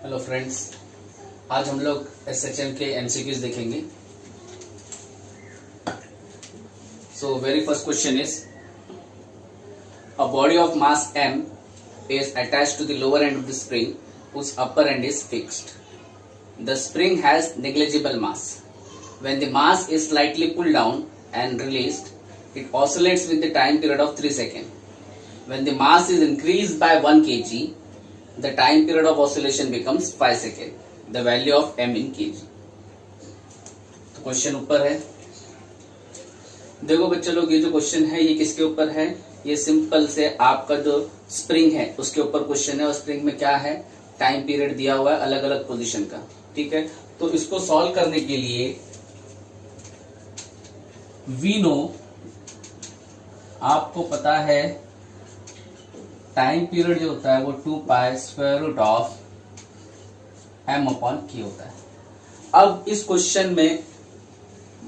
Hello friends, आज हम लोग एसएचएम के एमसीक्यूज देखेंगे। So very first question is a body of mass m is attached to the lower end of the spring whose upper end is fixed. The spring has negligible mass. When the mass is slightly pulled down and released, it oscillates with the time period of 3 seconds. When the mass is increased by 1 kg, the time period of oscillation becomes 5 seconds. The value of m in kg. तो question ऊपर है। देखो बच्चे लोग, ये जो question है ये किसके ऊपर है? ये सिंपल से आपका जो स्प्रिंग है उसके ऊपर क्वेश्चन है। और स्प्रिंग में क्या है? टाइम पीरियड दिया हुआ है अलग अलग पोजीशन का। ठीक है, तो इसको सॉल्व करने के लिए वी नो, आपको पता है टाइम पीरियड जो होता है वो 2 pi square root of m upon k होता है। अब इस क्वेश्चन में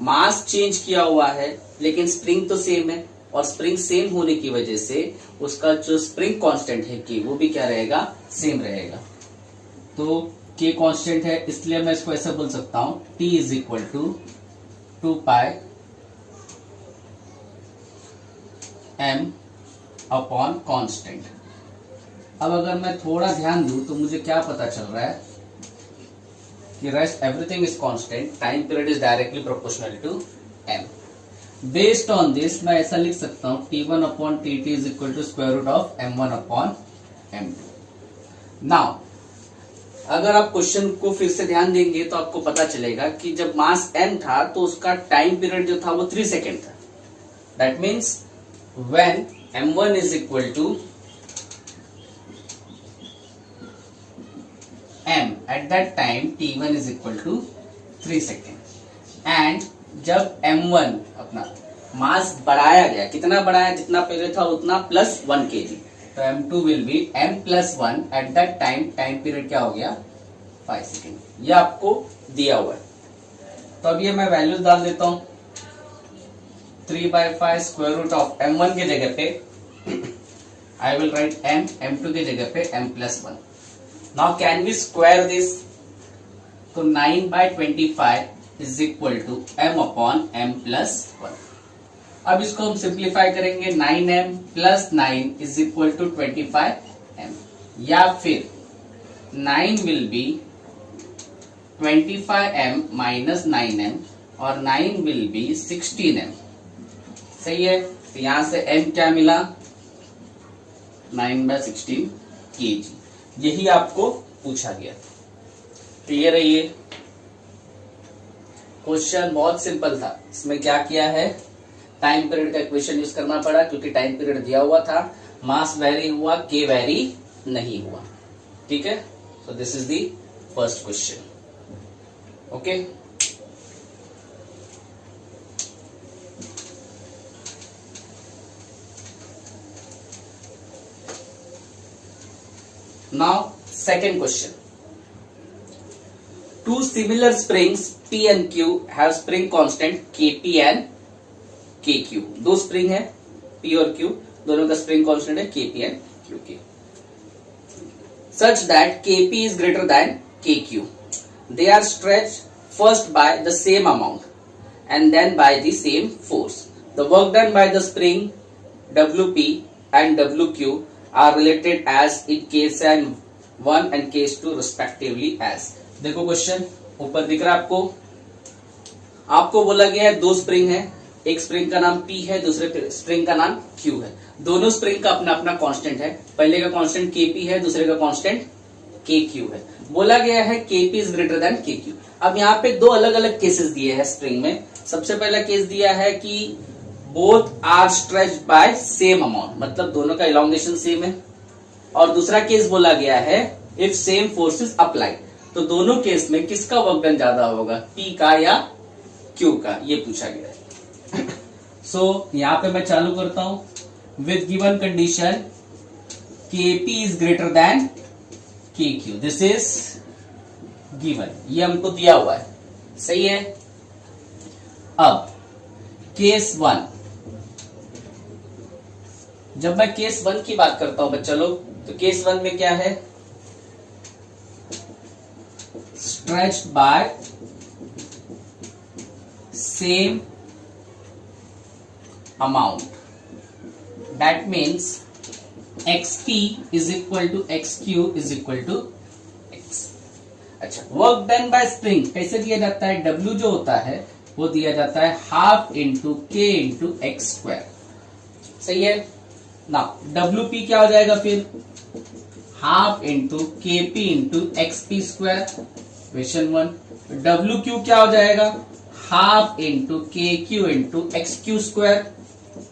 मास चेंज किया हुआ है लेकिन स्प्रिंग तो सेम है, और स्प्रिंग सेम होने की वजह से उसका जो स्प्रिंग कांस्टेंट है k, वो भी क्या रहेगा? सेम रहेगा। तो k कांस्टेंट है, इसलिए मैं इसको ऐसे बोल सकता हूं t is equal to 2 pi m upon constant. अब अगर मैं थोड़ा ध्यान दूं तो मुझे क्या पता चल रहा है कि rest everything is constant, time period is directly proportional to m। Based on this मैं ऐसा लिख सकता हूं t1 upon tt is equal to square root of m1 upon m2। Now अगर आप क्वेश्चन को फिर से ध्यान देंगे तो आपको पता चलेगा कि जब मास m था तो उसका टाइम पीरियड जो था वो 3 सेकेंड था। That means when m1 is equal to m, at that time t1 is equal to 3 second. And जब m1 अपना मास बढ़ाया गया, कितना बढ़ाया? जितना पहले था उतना प्लस 1 kg, तो m2 will be m plus 1 at that time period क्या हो गया? 5 सेकेंड। ये आपको दिया हुआ है। तो अब ये मैं वैल्यूज डाल देता हूं। 3/5 स्क्वायर रूट ऑफ m1 की जगह पे आई विल राइट m, m2 की जगह पे m plus 1। Now can we square this? तो 9/25 is equal to m upon m plus 1। अब इसको हम सिंप्लीफाई करेंगे। 9m plus 9 is equal to 25m, या फिर 9 will be 25m minus 9m और 9 will be 16m। सही है, तो यहां से m क्या मिला? 9/16 kg। यही आपको पूछा गया। क्लियर है? ये क्वेश्चन बहुत सिंपल था। इसमें क्या किया है? टाइम पीरियड का इक्वेशन यूज करना पड़ा क्योंकि टाइम पीरियड दिया हुआ था, मास वेरी हुआ, के वेरी नहीं हुआ। ठीक है, so this is the first question. Okay, now second question. Two similar springs P and Q have spring constant Kp and Kq। दो स्प्रिंग है P और Q, दोनों का स्प्रिंग कांस्टेंट है Kp and Qk, such that Kp is greater than Kq. They are stretched first by the same amount and then by the same force. The work done by the spring Wp and Wq are related as in case 1 and case 2 respectively as। देखो question ऊपर दिख रहा है आपको बोला गया है दो स्प्रिंग है, एक स्प्रिंग का नाम P है, दूसरे स्प्रिंग का नाम Q है। दोनों स्प्रिंग का अपना अपना कांस्टेंट है। पहले का कांस्टेंट Kp है, दूसरे का कांस्टेंट Kq है। बोला गया है Kp is greater than Kq। अब यहाँ पे दो अलग अलग केसेस दिए हैं स्प्रिंग में। सबसे पहला केस दिया है कि both are stretched by same amount, मतलब दोनों का इलॉन्गेशन सेम है। और दूसरा केस बोला गया है if same force is applied, तो दोनों केस में किसका वर्क डन ज्यादा होगा, P का या Q का, ये पूछा गया है। सो यहां पे मैं चालू करता हूं with given condition Kp is greater than Kq। This is given, ये हमको दिया हुआ है। सही है। अब केस 1, जब मैं केस 1 की बात करता हूं बच्चा लोग, तो केस 1 में क्या है? stretched by same amount. That means xp is equal to xq is equal to x. अच्छा, वर्क डन बाय स्प्रिंग कैसे दिया जाता है? W जो होता है वो दिया जाता है हाफ इंटू के इंटू एक्स स्क्वायर. सही है ना. WP क्या हो जाएगा फिर? हाफ इंटू के P into x P square, equation 1. WQ क्या हो जाएगा? हाफ इंटू के Q into x Q square,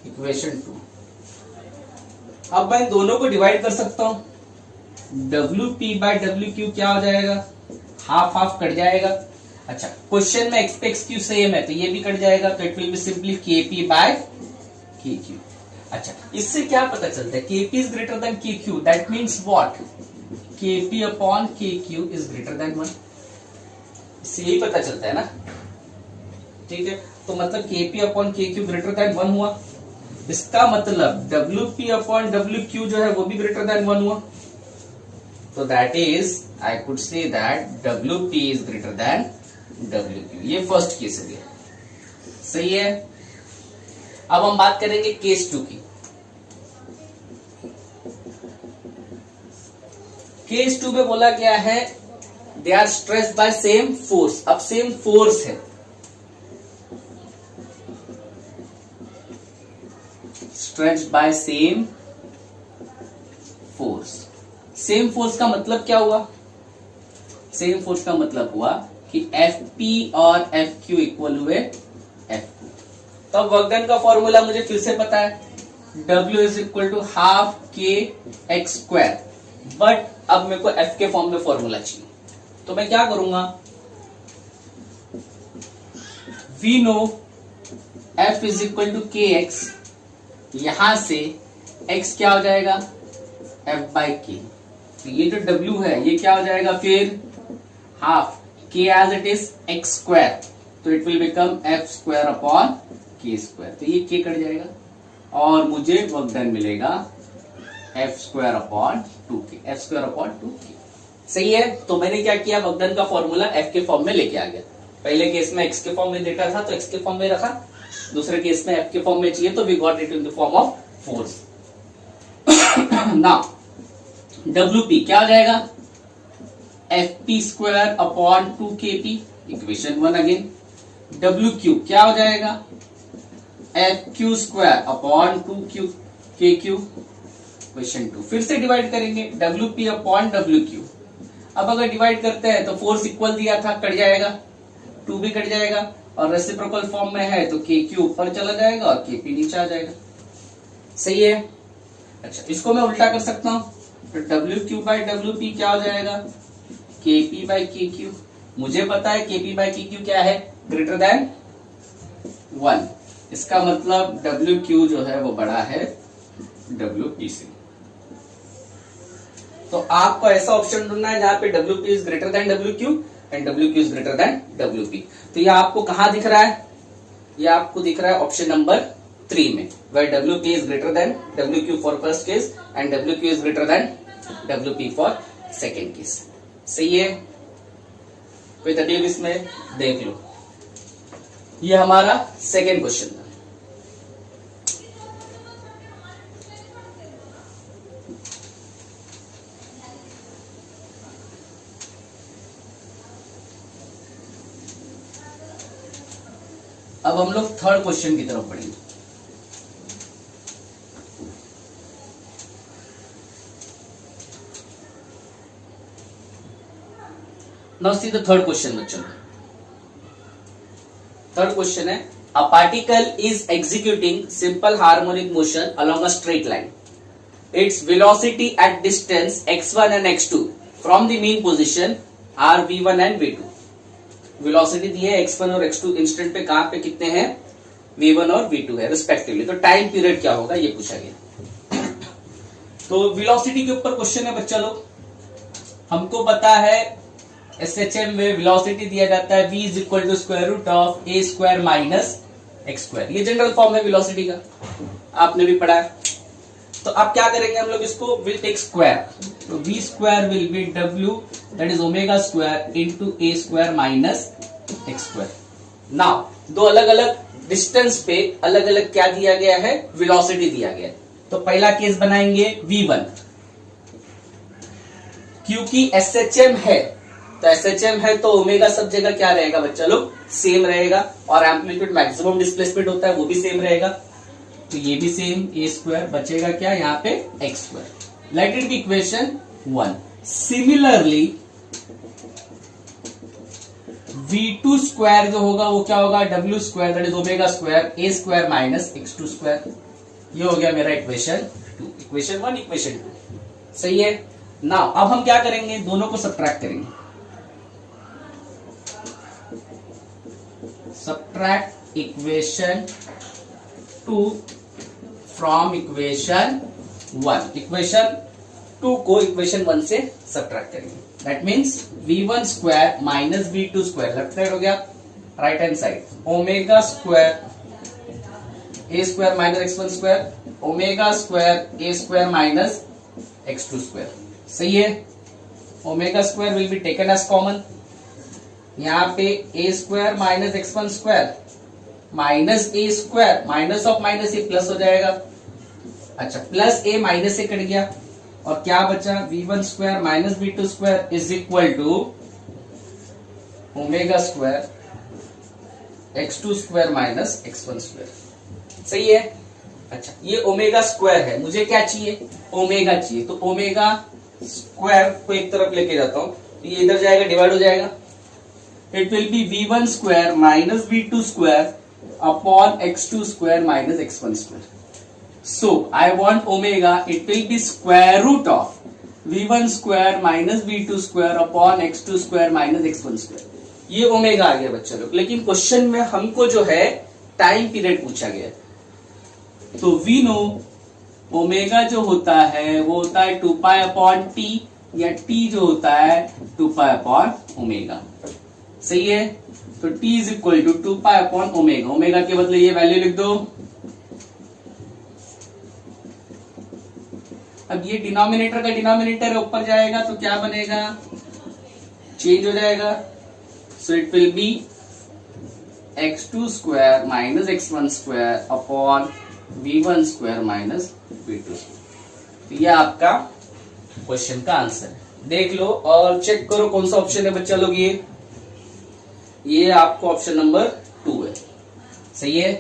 equation 2. अब मैं दोनों को डिवाइड कर सकता हूं. WP बाय WQ क्या हो जाएगा? हाफ हाफ कट जाएगा. अच्छा, क्वेश्चन में एक्स पे एक्स क्यू सेम है तो ये भी कट जाएगा, तो it will be simply KP by KQ. अच्छा, इससे क्या पता चलता है? KP is greater than KQ. That means what? KP upon KQ is greater than 1. इससे यही पता चलता है ना. ठीक है, तो मतलब KP upon KQ greater than 1 हुआ. इसका मतलब WP अपॉन WQ जो है वो भी ग्रेटर देन 1 हुआ. तो that is I could say that WP is greater then WQ. ये फर्स्ट केस है. सही है. अब हम बात करेंगे केस 2 की. केस 2 में बोला गया है they are stressed by same force. अब सेम फोर्स है, stretched by same force. Same force का मतलब क्या हुआ? सेम फोर्स का मतलब हुआ कि FP और FQ इक्वल हुए F2. तो वर्क डन का फॉर्मूला मुझे फिर से पता है. W is equal to half K X square. But अब मेरे को F के फॉर्म में फॉर्मूला चाहिए, तो मैं क्या करूंगा? We know F is equal to K X. यहां से x क्या हो जाएगा? F बाई के. तो ये जो W है ये क्या हो जाएगा फिर? Half k as it is x square, तो it will become F square upon k square. तो ये k कट जाएगा और मुझे वर्क डन मिलेगा F square upon 2k. F square upon 2k. सही है. तो मैंने क्या किया? वर्क डन का फॉर्मूला F के फॉर्म में लेके आ गया. पहले केस में x के फॉर्म में डेटा था तो x के फॉर्म में रखा. दूसरे केस में F के फॉर्म में चाहिए तो we got it in the form of force. Now WP क्या हो जाएगा? FP square upon 2KP, equation 1 again. WQ क्या हो जाएगा? FQ square upon 2KQ, equation 2. फिर से डिवाइड करेंगे WP अपॉन WQ. अब अगर डिवाइड करते हैं तो फोर्स इक्वल दिया था, कट जाएगा, 2 भी कट जाएगा और रेसिप्रोकल फॉर्म में है तो KQ ऊपर चला जाएगा और KP नीचे आ जाएगा. सही है. अच्छा, इसको मैं उल्टा कर सकता हूं. तो WQ बाई WP क्या हो जाएगा? KP by KQ. मुझे पता है KP बाई KQ क्या है? Greater than 1. इसका मतलब WQ जो है वो बड़ा है WP से. तो आपको ऐसा ऑप्शन ढूंढना है जहां पे WP is greater then WQ and WQ is greater then WP. तो ये आपको कहां दिख रहा है? ये आपको दिख रहा है ऑप्शन नंबर 3 में, where WP is greater than WQ for first case and WQ is greater than WP for second case. सही है. कोई तकलीफ इसमें? देख लो. ये हमारा सेकेंड क्वेश्चन था. अब हम लोग थर्ड क्वेश्चन की तरफ बढ़ेंगे. Now see the third question बच्चों. थर्ड क्वेश्चन है a particle is executing simple harmonic motion along a straight line. Its velocity at distance x1 and x2 from the mean position are v1 and v2. Velocity दी है x1 और x2 instant पे कहां पे कितने हैं? v1 और v2 है रिस्पेक्टिवली. तो टाइम पीरियड क्या होगा ये पूछा गया. तो वेलोसिटी के ऊपर क्वेश्चन है बच्चा लोग. हमको पता है SHM में वेलोसिटी दिया जाता है v is equal to square root of a square minus x square. ये जनरल फॉर्म है वेलोसिटी का, आपने भी पढ़ा है. तो अब क्या करेंगे हम लोग? इसको विल टेक स्क्वायर. तो v square will B w that is omega square into A square minus x square. Now दो अलग अलग डिस्टेंस पे अलग अलग क्या दिया गया है, वेलोसिटी दिया गया है। तो पहला केस बनाएंगे v1, क्योंकि SHM है तो SHM है तो ओमेगा सब जगह क्या रहेगा बच्चा लोग, सेम रहेगा, और एम्पलीट्यूड मैक्सिमम डिस्प्लेसमेंट होता है वो भी सेम रहेगा, तो ये भी सेम, ए स्क्वायर बचेगा क्या यहाँ पे x square. Let it be equation 1। Similarly v2 square जो होगा वो क्या होगा, w square that is omega square a square minus x2 square. ये हो गया मेरा इक्वेशन 2, इक्वेशन 1 इक्वेशन 2, सही है। नाउ अब हम क्या करेंगे, दोनों को सब्ट्रैक्ट करेंगे। Subtract equation 2 from equation 1। Equation 2 को इक्वेशन 1 से सब्ट्रैक्ट करेंगे। That means v1 square minus v2 square, left side हो गया, right hand side omega square a square minus x1 square, omega square a square minus x2 square, सही है। Omega square will be taken as common, यहाँ पे a square minus x1 square minus a square, minus of minus a plus हो जाएगा। अच्छा, plus A minus A cut गया और क्या बचा, v1 square minus v2 square is equal to omega square x2 square minus x1 square, सही है। अच्छा, ये ओमेगा स्क्वायर है, मुझे क्या चाहिए, ओमेगा चाहिए, तो ओमेगा स्क्वायर को एक तरफ लेके जाता हूं, तो ये इधर जाएगा, डिवाइड हो जाएगा। It will be v1 square minus v2 square upon x2 square minus x1 square. So I want omega, it will be square root of v1 square minus v2 square upon x2 square minus x1 square. ये omega आ गया बच्चा लोग, लेकिन question में हमको जो है टाइम पीरियड पूछा गया, तो वी नो ओमेगा जो होता है वो होता है 2 पाई अपॉन टी, या टी जो होता है 2 पाई अपॉन ओमेगा, सही है। तो t is equal to 2 pi upon omega, omega के बदले ये वैल्यू लिख दो। अब ये डिनोमिनेटर का डिनोमिनेटर ऊपर जाएगा तो क्या बनेगा, चेंज हो जाएगा। सो it will B x2 square minus x1 square upon v1 square minus v2 square. तो ये आपका क्वेश्चन का आंसर है। देख लो और चेक करो कौन सा ऑप्शन है बच्चा लोग, ये आपको ऑप्शन नंबर 2 है, सही है।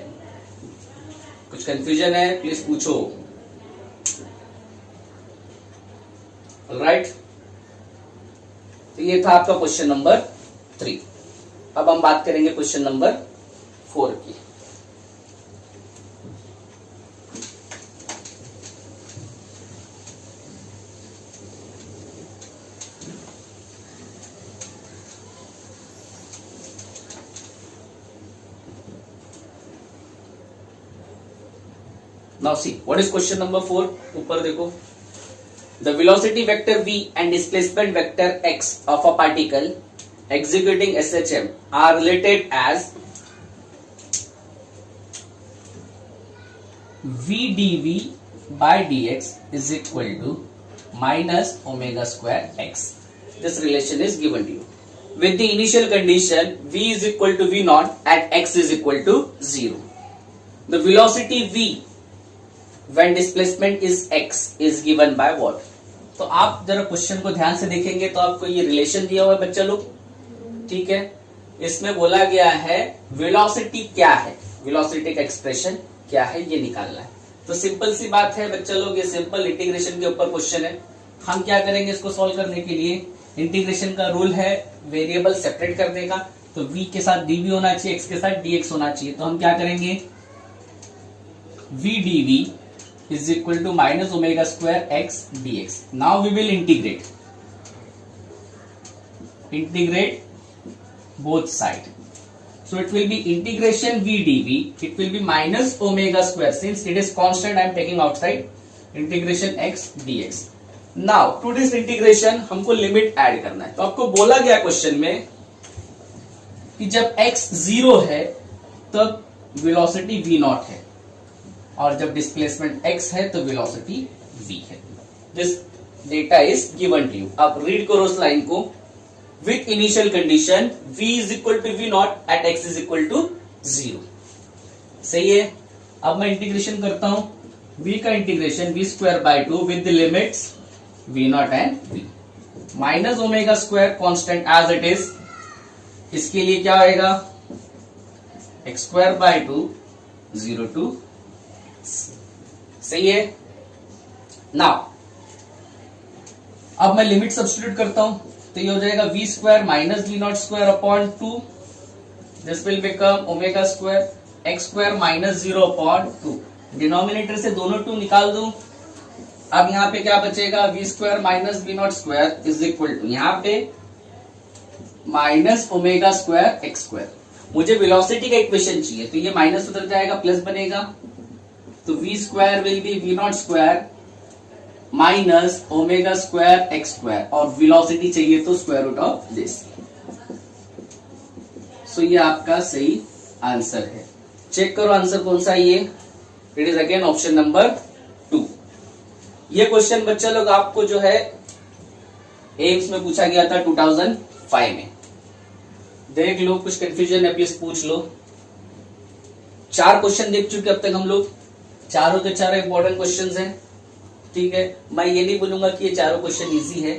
कुछ कंफ्यूजन है प्लीज पूछो, ऑलराइट। तो ये था आपका क्वेश्चन नंबर 3। अब हम बात करेंगे क्वेश्चन नंबर 4 की। Now see, what is question number 4? ऊपर देखो, the velocity vector v and displacement vector x of a particle executing SHM are related as v dv by dx is equal to minus omega square x. This relation is given to you. With the initial condition v is equal to v naught at x is equal to 0. The velocity v when displacement is x is given by what? तो आप जरा question को ध्यान से देखेंगे तो आपको ये रिलेशन दिया हुआ है बच्चा लोग, ठीक है। इसमें बोला गया है वेलोसिटी क्या है, वेलोसिटी का एक्सप्रेशन क्या है ये निकालना है। तो सिंपल सी बात है बच्चा लोग, ये सिंपल इंटीग्रेशन के ऊपर क्वेश्चन है। हम क्या करेंगे इसको सॉल्व करने के लिए, इंटीग्रेशन का रूल है वेरिएबल सेपरेट करने का, तो v के साथ dv होना चाहिए, x के साथ dx होना चाहिए। तो हम क्या करेंगे, v dv is equal to minus omega square x dx. Now we will integrate both side. So it will be integration v dv, it will be minus omega square, since it is constant I am taking outside, integration x dx. Now to this integration हमको limit add करना है। तो आपको बोला गया question में कि जब x 0 है तब वेलोसिटी v नॉट है, और जब डिस्प्लेसमेंट x है तो वेलोसिटी v है। Data is given to you. अब रीड करो उस लाइन को। With initial condition v is equal to v naught at x is equal to 0। सही है। अब मैं इंटीग्रेशन करता हूं, v का integration v square by 2 with the limits v naught and v minus omega square constant as it is. इसके लिए क्या आएगा, x स्क्वायर बाय 2 0 टू। सही है। नाउ अब मैं लिमिट सब्स्टिट्यूट करता हूं, तो ये हो जाएगा v square minus v naught square upon 2। This will become omega square x square minus 0 upon 2। Denominator से दोनों 2 निकाल दूं। अब यहां पे क्या बचेगा, v square minus v naught square is equal to यहां पे minus omega square x square. मुझे वेलोसिटी का इक्वेशन चाहिए, तो ये माइनस उधर जाएगा, प्लस बनेगा। तो v square will B v naught square minus omega square x square, और वेलोसिटी चाहिए तो स्क्वायर रूट ऑफ दिस। सो ये आपका सही आंसर है। चेक करो आंसर कौन सा है ये। It is again option number 2। ये क्वेश्चन बच्चा लोग आपको जो है एम्स में पूछा गया था 2005 में। देख लो, कुछ कंफ्यूजन है प्लीज पूछ लो। 4 क्वेश्चन देख चुके अब तक हम लोग, चारों के चारों इंपॉर्टेंट क्वेश्चंस हैं। ठीक है, मैं ये नहीं बोलूंगा कि ये चारों क्वेश्चन इजी है।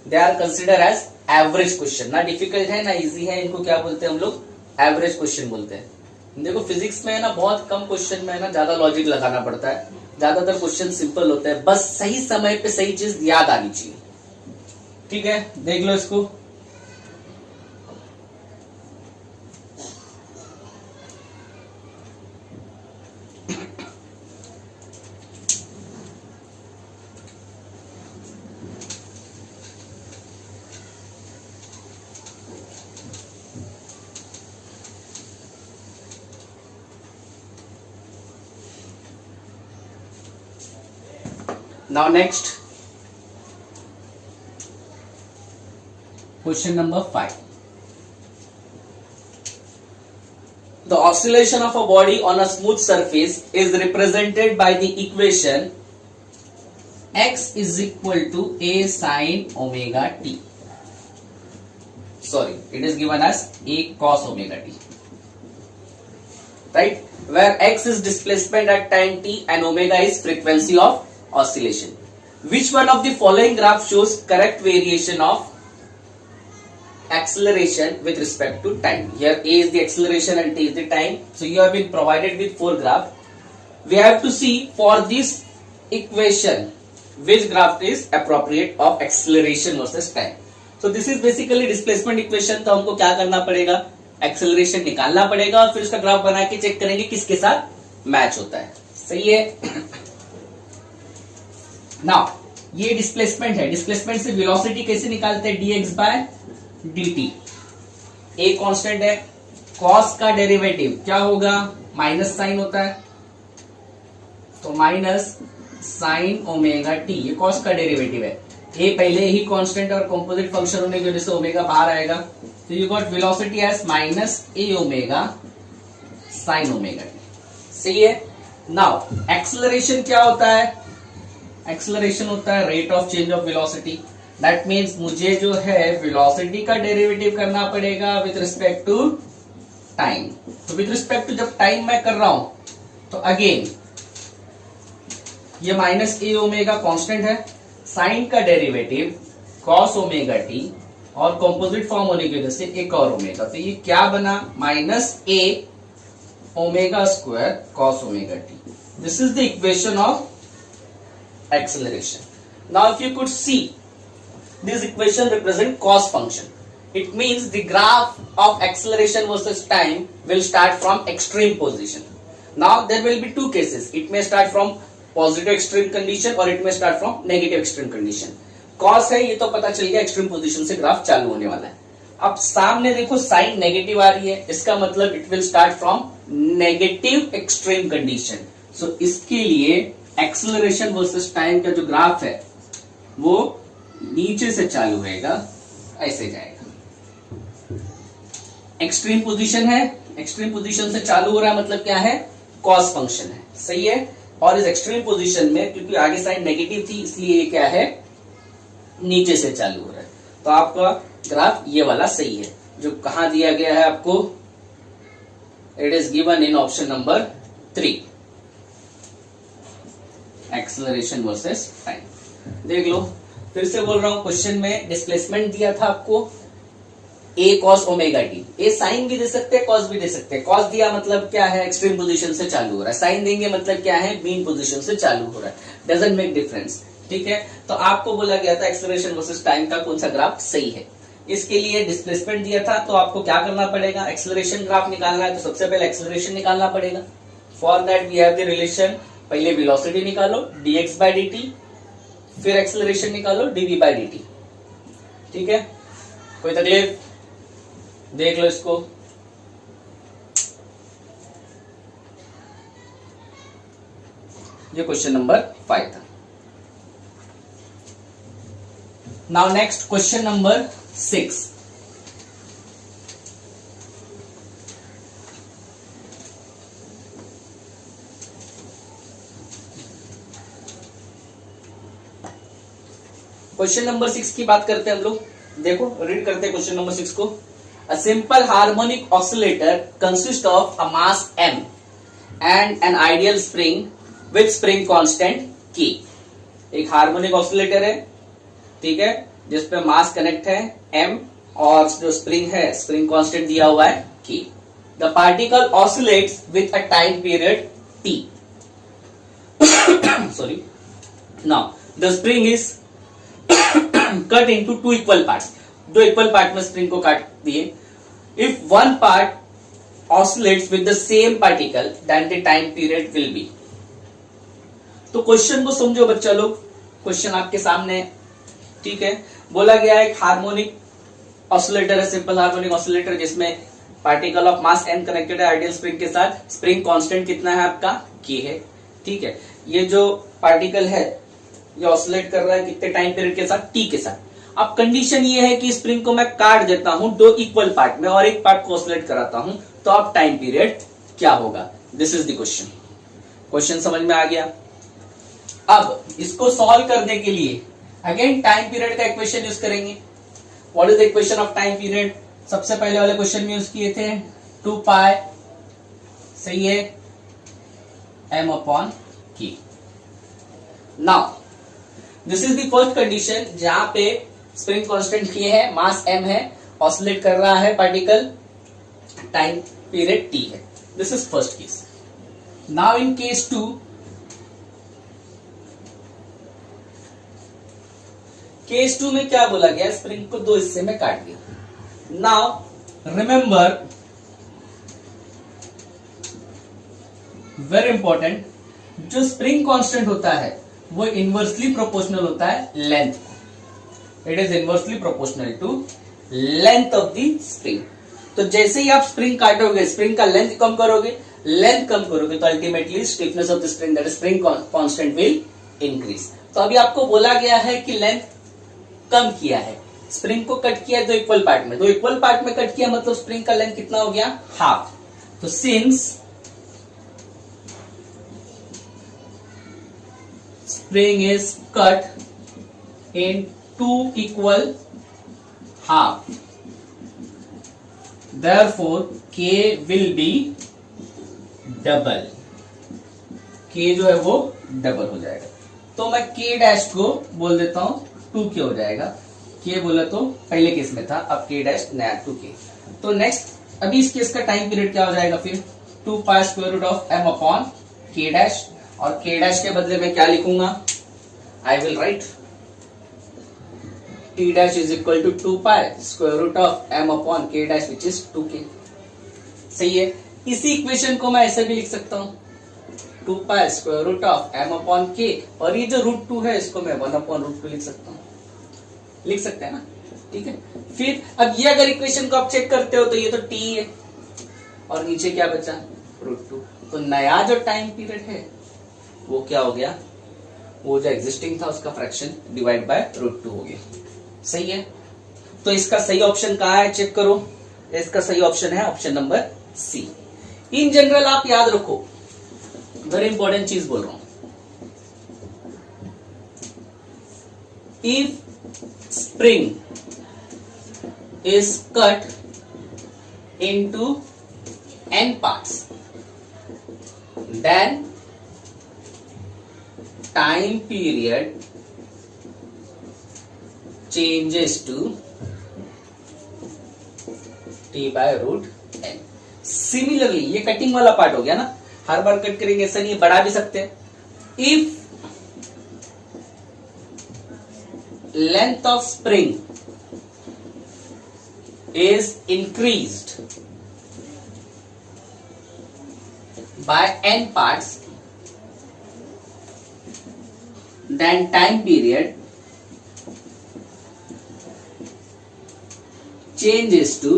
They are consider as average question, ना डिफिकल्ट है ना इजी है। इनको क्या बोलते हैं हम लोग, एवरेज क्वेश्चन बोलते हैं। देखो फिजिक्स में है ना, बहुत कम क्वेश्चन में है ना ज्यादा लॉजिक लगाना पड़ता है। ज्यादातर क्वेश्चन सिंपल होते हैं, बस सही समय पे सही चीज याद आनी चाहिए। ठीक है, देख लो इसको। Now next, question number 5. The oscillation of a body on a smooth surface is represented by the equation x is equal to a sin omega t. Sorry, it is given as a cos omega t. Right? Where x is displacement at time t and omega is frequency of oscillation. Which one of the following graph shows correct variation of acceleration with respect to time? Here a is the acceleration and t is the time. So you have been provided with 4 graphs. We have to see for this equation which graph is appropriate of acceleration versus time. So this is basically displacement equation. तो हमको क्या करना पड़ेगा, acceleration निकालना पड़ेगा और फिर उसका ग्राफ बना के चेक करेंगे किसके साथ मैच होता है। सही है। नाउ ये डिस्प्लेसमेंट है, डिस्प्लेसमेंट से वेलोसिटी कैसे निकालते हैं, dx by dt। A constant है, कॉस का डेरिवेटिव क्या होगा, माइनस साइन होता है, तो माइनस साइन ओमेगा टी, ये कॉस का डेरिवेटिव है। ए पहले ही कांस्टेंट और कंपोजिट फंक्शन होने की वजह से ओमेगा बाहर आएगा, तो you got velocity as minus a omega sine omega t. सही है। नाउ एक्सेलरेशन क्या होता है, एक्सेलरेशन होता है rate of change of velocity. That means मुझे जो है वेलोसिटी का डेरिवेटिव करना पड़ेगा विथ रिस्पेक्ट टू टाइम। तो विथ रिस्पेक्ट टू जब टाइम मैं कर रहा हूं तो अगेन ये माइनस ए ओमेगा कॉन्स्टेंट है, साइन का डेरिवेटिव कॉस ओमेगा टी और कंपोजिट फॉर्म होने की वजह से एक और ओमेगा, तो ये क्या बना, minus a omega square cos omega T. This is the equation of acceleration. Now if you could see, this equation represent cos function. It means the graph of acceleration versus time will start from extreme position. Now there will be 2 cases. It may start from positive extreme condition or it may start from negative extreme condition. cos है, ये तो पता चल गया extreme position से graph चालू होने वाला है। अब सामने देखो साइन नेगेटिव आ रही है, इसका मतलब it will start from negative extreme condition. So इसके लिए एक्सेलरेशन वर्सेस टाइम का जो ग्राफ है वो नीचे से चालू होएगा, ऐसे जाएगा। एक्सट्रीम पोजीशन है, एक्सट्रीम पोजीशन से चालू हो रहा है, मतलब क्या है, कॉस फंक्शन है। सही है। और इस एक्सट्रीम पोजीशन में क्योंकि आगे साइन नेगेटिव थी इसलिए ये क्या है, नीचे से चालू हो रहा है। तो आपका ग्राफ ये वाला सही है, जो कहां दिया गया है आपको, it is given in option number 3, acceleration versus time. देख लो, फिर से बोल रहा हूं, क्वेश्चन में डिस्प्लेसमेंट दिया था आपको a cos omega t. A sine भी दे सकते हैं, कॉस भी दे सकते हैं। कॉस दिया मतलब क्या है, एक्सट्रीम पोजीशन से चालू हो रहा है। साइन देंगे मतलब क्या है, मीन पोजीशन से चालू हो रहा है। डजंट मेक डिफरेंस, ठीक है। तो आपको बोला गया था एक्सेलरेशन वर्सेस टाइम का कौन सा ग्राफ सही है। इसके लिए डिस्प्लेसमेंट दिया था, तो आपको क्या करना पड़ेगा, एक्सेलरेशन ग्राफ निकालना है, तो सबसे पहले एक्सेलरेशन निकालना पड़ेगा। For that we have the relation, पहले वेलोसिटी निकालो dx बाय dt, फिर एक्सेलरेशन निकालो dv बाय dt, ठीक है। कोई तकलीफ, देख लो इसको। ये क्वेश्चन नंबर 5 था। Now next question number 6। Question number 6 की बात करते हैं हम लोग। देखो, रीड करते हैं क्वेश्चन नंबर 6 को। A simple harmonic oscillator consists of a mass m and an ideal spring with spring constant k। एक हार्मोनिक ऑसिलेटर है, ठीक है, जिसपे मास कनेक्ट है m और जो स्प्रिंग है, स्प्रिंग कांस्टेंट दिया हुआ है k। The particle oscillates with a time period t। Sorry। Now the spring is cut into two equal parts। दो इक्वल पार्ट में स्प्रिंग को काट दिए। If one part oscillates with the same particle then the time period will be. तो question को समझो बच्चा लोग, क्वेश्चन आपके सामने, ठीक है। बोला गया है एक हार्मोनिक ऑसिलेटर है, सिंपल हार्मोनिक ऑसिलेटर, जिसमें particle of mass n connected है आइडियल स्प्रिंग के साथ। स्प्रिंग कांस्टेंट कितना है आपका, k है, ठीक है। ये जो पार्टिकल है ये ऑसिलेट कर रहा है कितने टाइम पीरियड के साथ, t के साथ। अब कंडीशन ये है कि स्प्रिंग को मैं काट देता हूं दो इक्वल पार्ट में और एक पार्ट को ऑसिलेट कराता हूं, तो अब टाइम पीरियड क्या होगा। This is the question. Question समझ में आ गया। अब इसको सॉल्व करने के लिए अगेन टाइम पीरियड का इक्वेशन यूज करेंगे। What is the equation of time period. सबसे पहले वाले क्वेश्चन में यूज किए थे 2 पाई, सही है, m upon k। Now this is the first condition जहां पे स्प्रिंग कांस्टेंट k है, मास m है, ऑसिलेट कर रहा है पार्टिकल, टाइम पीरियड t है। This is first case. Now in case 2, case 2 में क्या बोला गया, स्प्रिंग को दो हिस्से में काट दिया। नाउ रिमेंबर, वेरी इंपॉर्टेंट, जो स्प्रिंग कांस्टेंट होता है वो इनवर्सली प्रोपोर्शनल होता है length. It is inversely proportional to length of the spring. तो जैसे ही आप स्प्रिंग काटोगे, स्प्रिंग का लेंथ कम करोगे, लेंथ कम करोगे, तो ultimately stiffness of the spring, that is spring constant, will increase. तो अभी आपको बोला गया है कि लेंथ कम किया है, स्प्रिंग को कट किया है दो इक्वल पार्ट में, दो इक्वल पार्ट में कट किया मतलब स्प्रिंग का लेंथ कितना हो गया, हाफ। तो since spring is cut in two equal half, therefore k will be double। k जो है वो डबल हो जाएगा। तो मैं k डैश को बोल देता हूं 2k हो जाएगा। k बोला तो पहले केस में था, अब k डैश नया 2k। तो नेक्स्ट अभी इस केस का टाइम पीरियड क्या हो जाएगा फिर, 2 pi square root of m upon k dash, और k डैश के बदले में क्या लिखूंगा, I will write t dash is equal to 2 pi square root of m upon k dash which is 2k। सही है। इसी इक्वेशन को मैं ऐसे भी लिख सकता हूं, 2 pi square root of m upon k, और ये जो रूट 2 है इसको मैं 1 अपॉन रूट 2 लिख सकता हूं, लिख सकते हैं ना, ठीक है। फिर अब ये अगर इक्वेशन को आप चेक करते हो तो ये तो t है और नीचे क्या बचा, रूट 2। तो नया जो टाइम पीरियड है वो क्या हो गया, वो जो एग्जिस्टिंग था उसका फ्रैक्शन डिवाइड बाय रूट 2 हो गया। सही है। तो इसका सही ऑप्शन कहां है, चेक करो। इसका सही ऑप्शन है option number C. In general आप याद रखो, वेरी इंपॉर्टेंट चीज बोल रहा हूं, इफ spring is cut into n parts, then time period changes to t by root n. Similarly ये कटिंग वाला पार्ट हो गया ना, हर बार कट करेंगे ऐसा नहीं, बढ़ा भी सकते हैं. If length of spring is increased by n parts, then time period changes to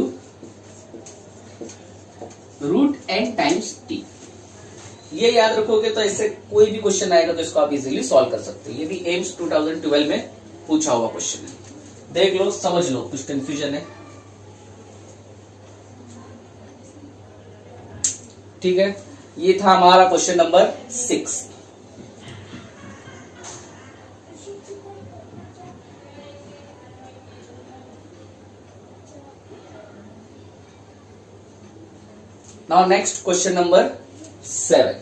root n times t. ये याद रखोगे तो इससे कोई भी क्वेश्चन आएगा तो इसको आप इजीली सॉल्व कर सकते हो. ये भी एम्स 2012 में पूछा हुआ क्वेश्चन है. देख लो, समझ लो, कुछ कंफ्यूजन है. ठीक है, ये था हमारा question number 6. Now next question number 7.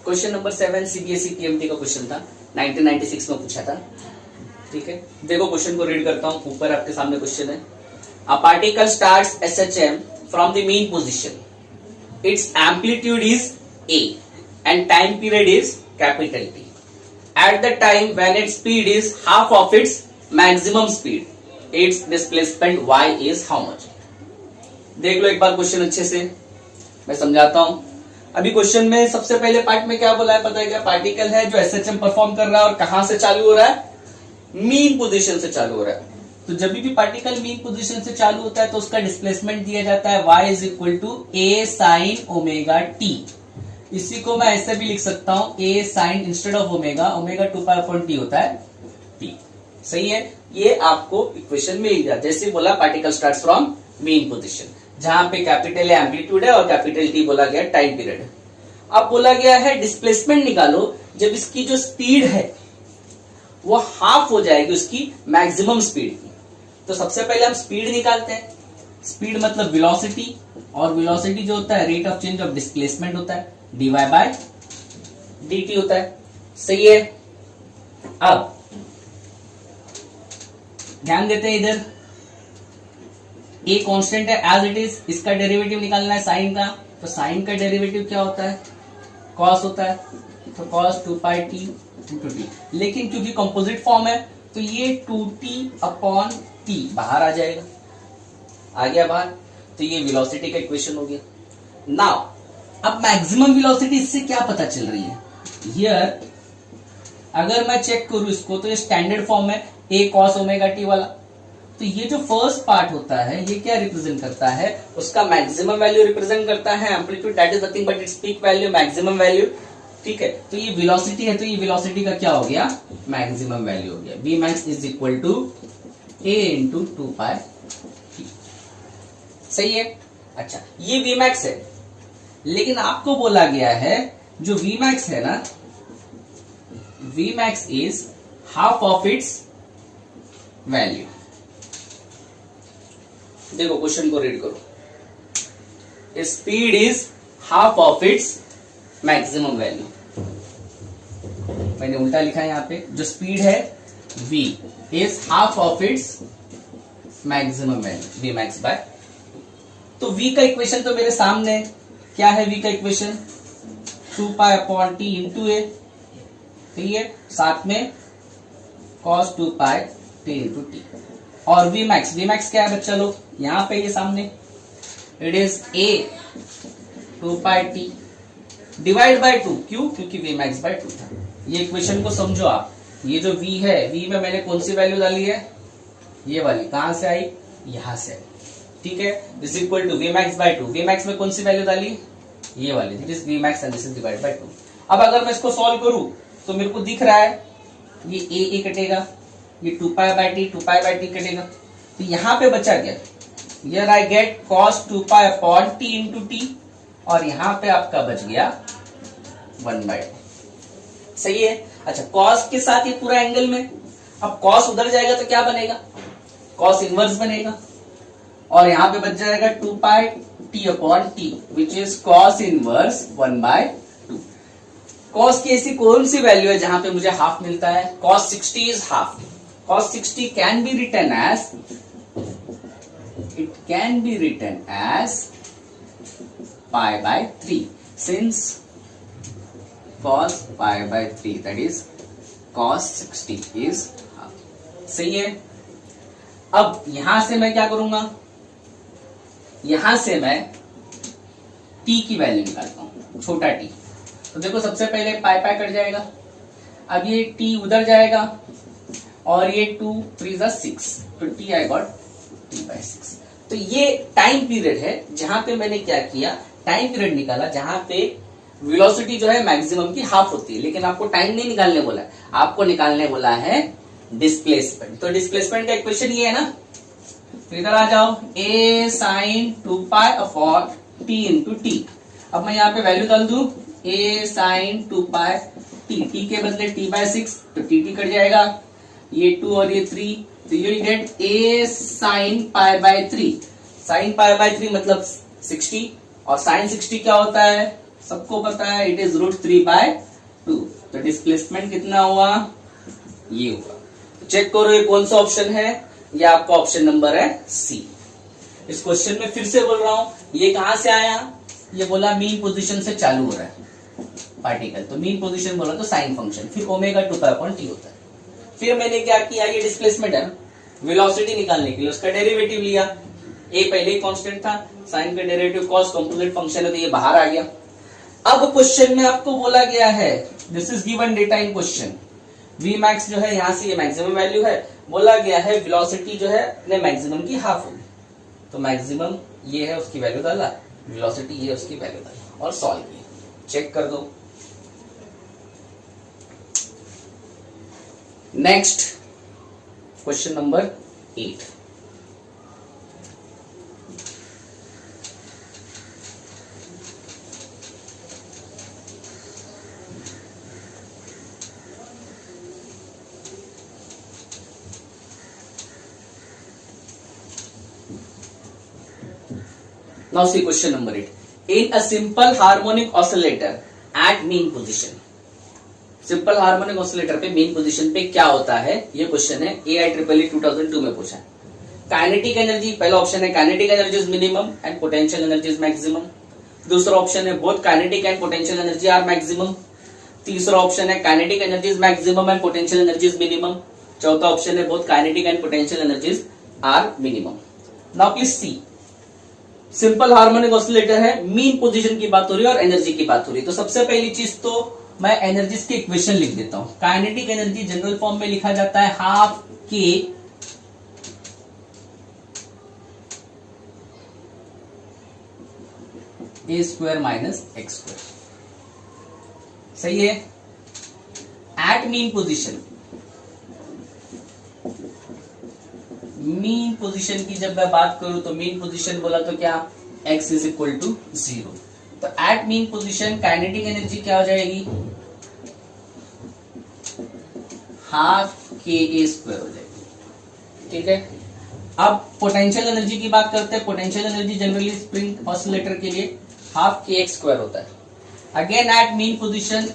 Question number 7 CBSE TMT का क्वेश्चन था, 1996 में पूछा था. ठीक है, देखो क्वेश्चन को रीड करता हूं. ऊपर आपके सामने क्वेश्चन है. A particle starts SHM from the mean position. Its amplitude is a and time period is capital T. At the time when its speed is half of its maximum speed, its displacement y is how much. देख लो एक बार question अच्छे से, मैं समझाता हूं. अभी question में सबसे पहले पार्ट में क्या बोला है पता है क्या? पार्टिकल है जो एसएचएम परफॉर्म कर रहा है और कहां से चालू हो रहा है? मीन पोजीशन से चालू हो रहा है. तो जब भी पार्टिकल मीन पोजीशन से चालू होता है तो उसका डिस्प्लेसमेंट दिया जाता है y is equal to a sine omega t. इसी को मैं ऐसे भी लिख सकता हूं, a sine instead of omega, omega 2 pi upon t होता है t. सही है, ये आपको इक्वेशन मिल गया. जैसे बोला particle starts from mean position, जहां पे कैपिटल है एम्पलीट्यूड है और कैपिटल टी बोला गया टाइम पीरियड है. अब बोला गया है डिस्प्लेसमेंट निकालो जब इसकी जो स्पीड है वो हाफ हो जाएगी उसकी मैक्सिमम स्पीड की. तो सबसे पहले हम स्पीड निकालते हैं. स्पीड मतलब वेलोसिटी, और वेलोसिटी जो होता है rate of change of displacement होता है, dy बाय dt होता है. सही है. अब ध्यान देते हैं इधर, ए कांस्टेंट है एज इट इज. इसका डेरिवेटिव निकालना है साइन का, तो साइन का डेरिवेटिव क्या होता है? कॉस होता है. तो cos 2 pi t into T. लेकिन क्योंकि कंपोजिट फॉर्म है तो ये 2t अपॉन टी बाहर आ जाएगा. आ गया बाहर, तो ये वेलोसिटी का इक्वेशन हो गया. नाउ अब मैक्सिमम वेलोसिटी इससे क्या पता चल रही है? हियर अगर मैं चेक करूं इसको तो ये स्टैंडर्ड फॉर्म है a cos ओमेगा टी वाला. तो ये जो फर्स्ट पार्ट होता है ये क्या रिप्रेजेंट करता है? उसका मैक्सिमम वैल्यू रिप्रेजेंट करता है. Amplitude that is nothing but its peak value, maximum value. ठीक है, तो ये वेलोसिटी है तो ये वेलोसिटी का क्या हो गया? मैक्सिमम वैल्यू हो गया. v max is equal to a into 2 pi t. सही है. अच्छा, ये v max है, लेकिन आपको बोला गया है जो v max है ना, v max is half of it's value. देखो क्वेश्चन को रीड करो. Speed is half of its maximum value. मैंने उल्टा लिखा है यहाँ पे. जो स्पीड है v is half of its maximum value, v max by. तो v का इक्वेशन तो मेरे सामने है. क्या है v का equation? 2 pi upon t into a. ठीक है, साथ में cos 2 pi t into t. और v max क्या है बच्चा लोग? यहां पे ये सामने it is a 2 pi T divide by 2. क्यों? क्योंकि v max बाय 2 था. ये इक्वेशन को समझो आप. ये जो v है, v में मैंने कौन सी वैल्यू डाली है? ये वाली. कहां से आई? यहां से. ठीक है, this equal to v max by 2. v max में कौन सी वैल्यू डाली? ये वाली. This is v max and this is divide by 2. अब अगर मैं इसको सॉल्व करूं तो मेरे को दिख रहा है ये a कटेगा, ये 2 पाई बाय टी कटेगा. तो यहां पे बचा क्या, here I get cos 2 pi upon t into t, और यहां पे आपका बच गया 1/2। सही है। अच्छा, cos के साथ ये पूरा एंगल में, अब cos उधर जाएगा तो क्या बनेगा, cos इनवर्स बनेगा, और यहां पे बच जाएगा 2 पाई t upon T which is cos inverse 1/2। cos की ऐसी कौन सी वैल्यू है जहां पे मुझे हाफ मिलता है, cos 60 is half. cos 60 can be written as, it can be written as pi by 3 since cos pi by 3 that is cos 60 is half। सही है। अब यहां से मैं क्या करूंगा, यहां से मैं t की वैल्यू निकालता हूं, छोटा t। तो देखो सबसे पहले पाई पाई कट जाएगा, अब ये t उधर जाएगा, और ये 2 3 6, तो t आई गॉट t/6। तो ये टाइम पीरियड है जहां पे मैंने क्या किया, टाइम पीरियड निकाला जहां पे वेलोसिटी जो है मैक्सिमम की हाफ होती है, लेकिन आपको टाइम नहीं निकालने बोला है, आपको निकालने बोला है डिस्प्लेसमेंट। तो डिस्प्लेसमेंट का इक्वेशन ये है ना, तो इधर आ जाओ, a sin 2 pi upon t into T. अब मैं यहाँ पे वैल्यू डाल दूं, a sin 2 पाई t के बदले t/6, तो t कट जाएगा, ये 2 और ये 3, तो you will get a sin pi by 3। sin pi by 3 मतलब 60, और sin 60 क्या होता है, सबको पता है, इट इज √3/2। तो डिस्प्लेसमेंट कितना हुआ, ये हुआ। तो चेक करो ये कौन सा ऑप्शन है, ये आपका ऑप्शन नंबर है सी। इस क्वेश्चन में फिर से बोल रहा हूं, ये कहां से आया, ये बोला मीन पोजीशन से चालू हो रहा है पार्टिकल, तो मीन पोजीशन बोला तो साइन फंक्शन, फिर ओमेगा 2 पाई अपॉन टी होता है। फिर मैंने क्या किया, ये डिस्प्लेसमेंट है ना, वेलोसिटी निकालने के लिए उसका डेरिवेटिव लिया, ए पहले ही कांस्टेंट था, साइन का डेरिवेटिव कॉस कंपोजिट फंक्शन है, तो ये बाहर आ गया। अब क्वेश्चन में आपको बोला गया है, this is given data in question, v max जो है यहां से ये मैक्सिमम वैल्यू है, बोला गया है वेलोसिटी जो है अपने मैक्सिमम की हाफ होगी, तो मैक्सिमम ये है उसकी वैल्यू डाला, वेलोसिटी ये उसकी वैल्यू डाला, और सॉल्व किया। चेक कर दो। Next question number 8। Now see question number 8. In a simple harmonic oscillator at mean position, simple harmonic oscillator पे मेन पोजीशन पे क्या होता है, ये क्वेश्चन है, AIEEE 2002 में पूछा है। काइनेटिक एनर्जी, पहला ऑप्शन है kinetic energy is minimum and potential energy is maximum. दूसरा ऑप्शन है both kinetic and potential energy are maximum. तीसरा ऑप्शन है kinetic energy is maximum and potential energy is minimum. चौथा ऑप्शन है both kinetic and potential energies are minimum. Now please see, simple harmonic oscillator है, mean position की बात हो रही है और एनर्जी की बात हो रही है। तो सबसे पहली चीज तो मैं एनर्जीज की इक्वेशन लिख देता हूं। काइनेटिक एनर्जी जनरल फॉर्म में लिखा जाता है half k a square minus x square. सही है। At mean position, mean position की जब मैं बात करूं तो मीन पोजीशन बोला तो क्या, x इज इक्वल टू 0। तो at mean position kinetic energy क्या हो जाएगी, हाफ के ए स्क्वायर हो जाएगी। ठीक है। अब पोटेंशियल एनर्जी की बात करते हैं। Potential energy generally spring oscillator के लिए हाफ के एक्स स्क्वायर होता है। अगेन एट मीन पोजीशन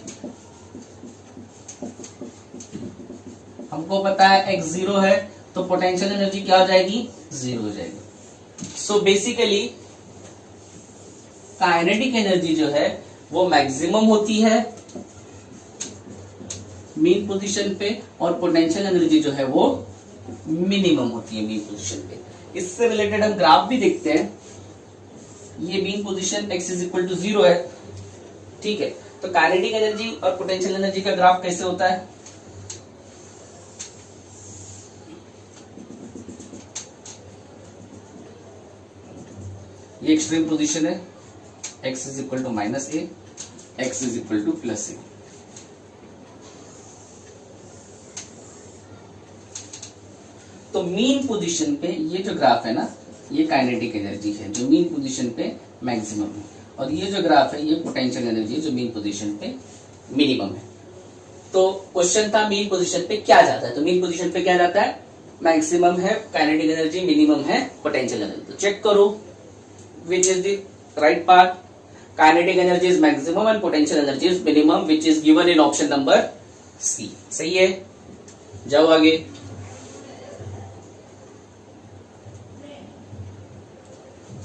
हमको पता है x 0 है, तो पोटेंशियल एनर्जी क्या हो जाएगी, 0 हो जाएगी। सो बेसिकली काइनेटिक एनर्जी जो है वो मैक्सिमम होती है मीन पोजीशन पे, और पोटेंशियल एनर्जी जो है वो मिनिमम होती है मीन पोजीशन पे। इससे रिलेटेड हम ग्राफ भी देखते हैं। ये mean position x is equal to 0 है। ठीक है। तो काइनेटिक एनर्जी और पोटेंशियल एनर्जी का ग्राफ कैसे होता है, ये एक्सट्रीम पोजीशन है, x is equal to minus a, x is equal to plus a. तो तो मीन पोजीशन पे ये जो ग्राफ है ना, ये काइनेटिक एनर्जी है जो मीन पोजीशन पे मैक्सिमम है, और ये जो ग्राफ है ये पोटेंशियल एनर्जी है जो मीन पोजीशन पे मिनिमम है। तो क्वेश्चन था मीन पोजीशन पे क्या जाता है, तो मीन पोजीशन पे क्या जाता है, मैक्सिमम है काइनेटिक एनर्जी, मिनिमम है पोटेंशियल एनर्जी। तो चेक करो which is the right part. Kinetic energy is maximum and potential energy is minimum, which is given in option number C. सही है, जाओ आगे।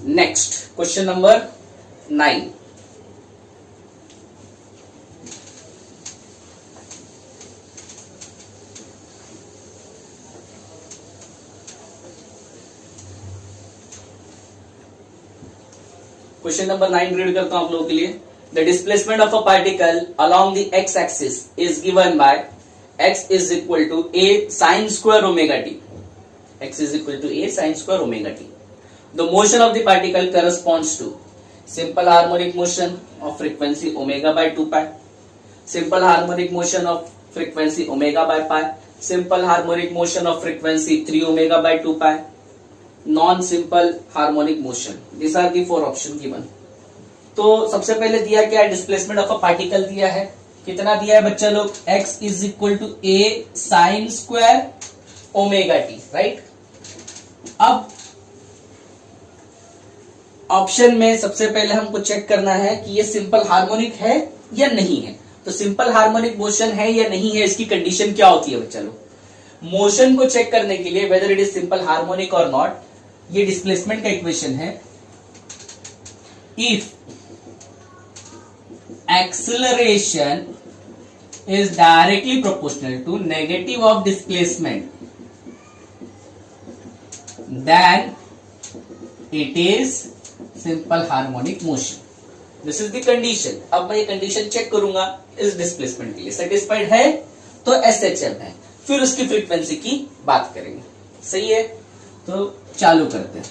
Next question number 9। Question number 9 read करता हूं आप लोगों के लिए। The displacement of a particle along the x axis is given by x is equal to a sin square omega t. x is equal to a sin square omega t. The motion of the particle corresponds to simple harmonic motion of frequency omega by 2 pi, simple harmonic motion of frequency omega by pi, simple harmonic motion of frequency 3 omega by 2 pi, non-simple harmonic motion. These are the 4 options given. तो सबसे पहले दिया क्या है, displacement of a particle दिया है। कितना दिया है बच्चा लोग, x is equal to a sine square omega t, right. अब ऑप्शन में सबसे पहले हमको चेक करना है कि ये सिंपल हार्मोनिक है या नहीं है। तो सिंपल हार्मोनिक मोशन है या नहीं है, इसकी कंडीशन क्या होती है बच्चा लोग। मोशन को चेक करने के लिए whether it is simple harmonic और नॉट, ये डिस्प्लेसमेंट का इक्वेशन है। If acceleration is directly proportional to negative of displacement, then it is simple harmonic motion. This is the condition. अब मैं ये कंडीशन चेक करूंगा इस डिस्प्लेसमेंट के लिए, सेटिस्फाइड है तो SHM है, फिर उसकी फ्रीक्वेंसी की बात करेंगे। सही है, तो चालू करते हैं।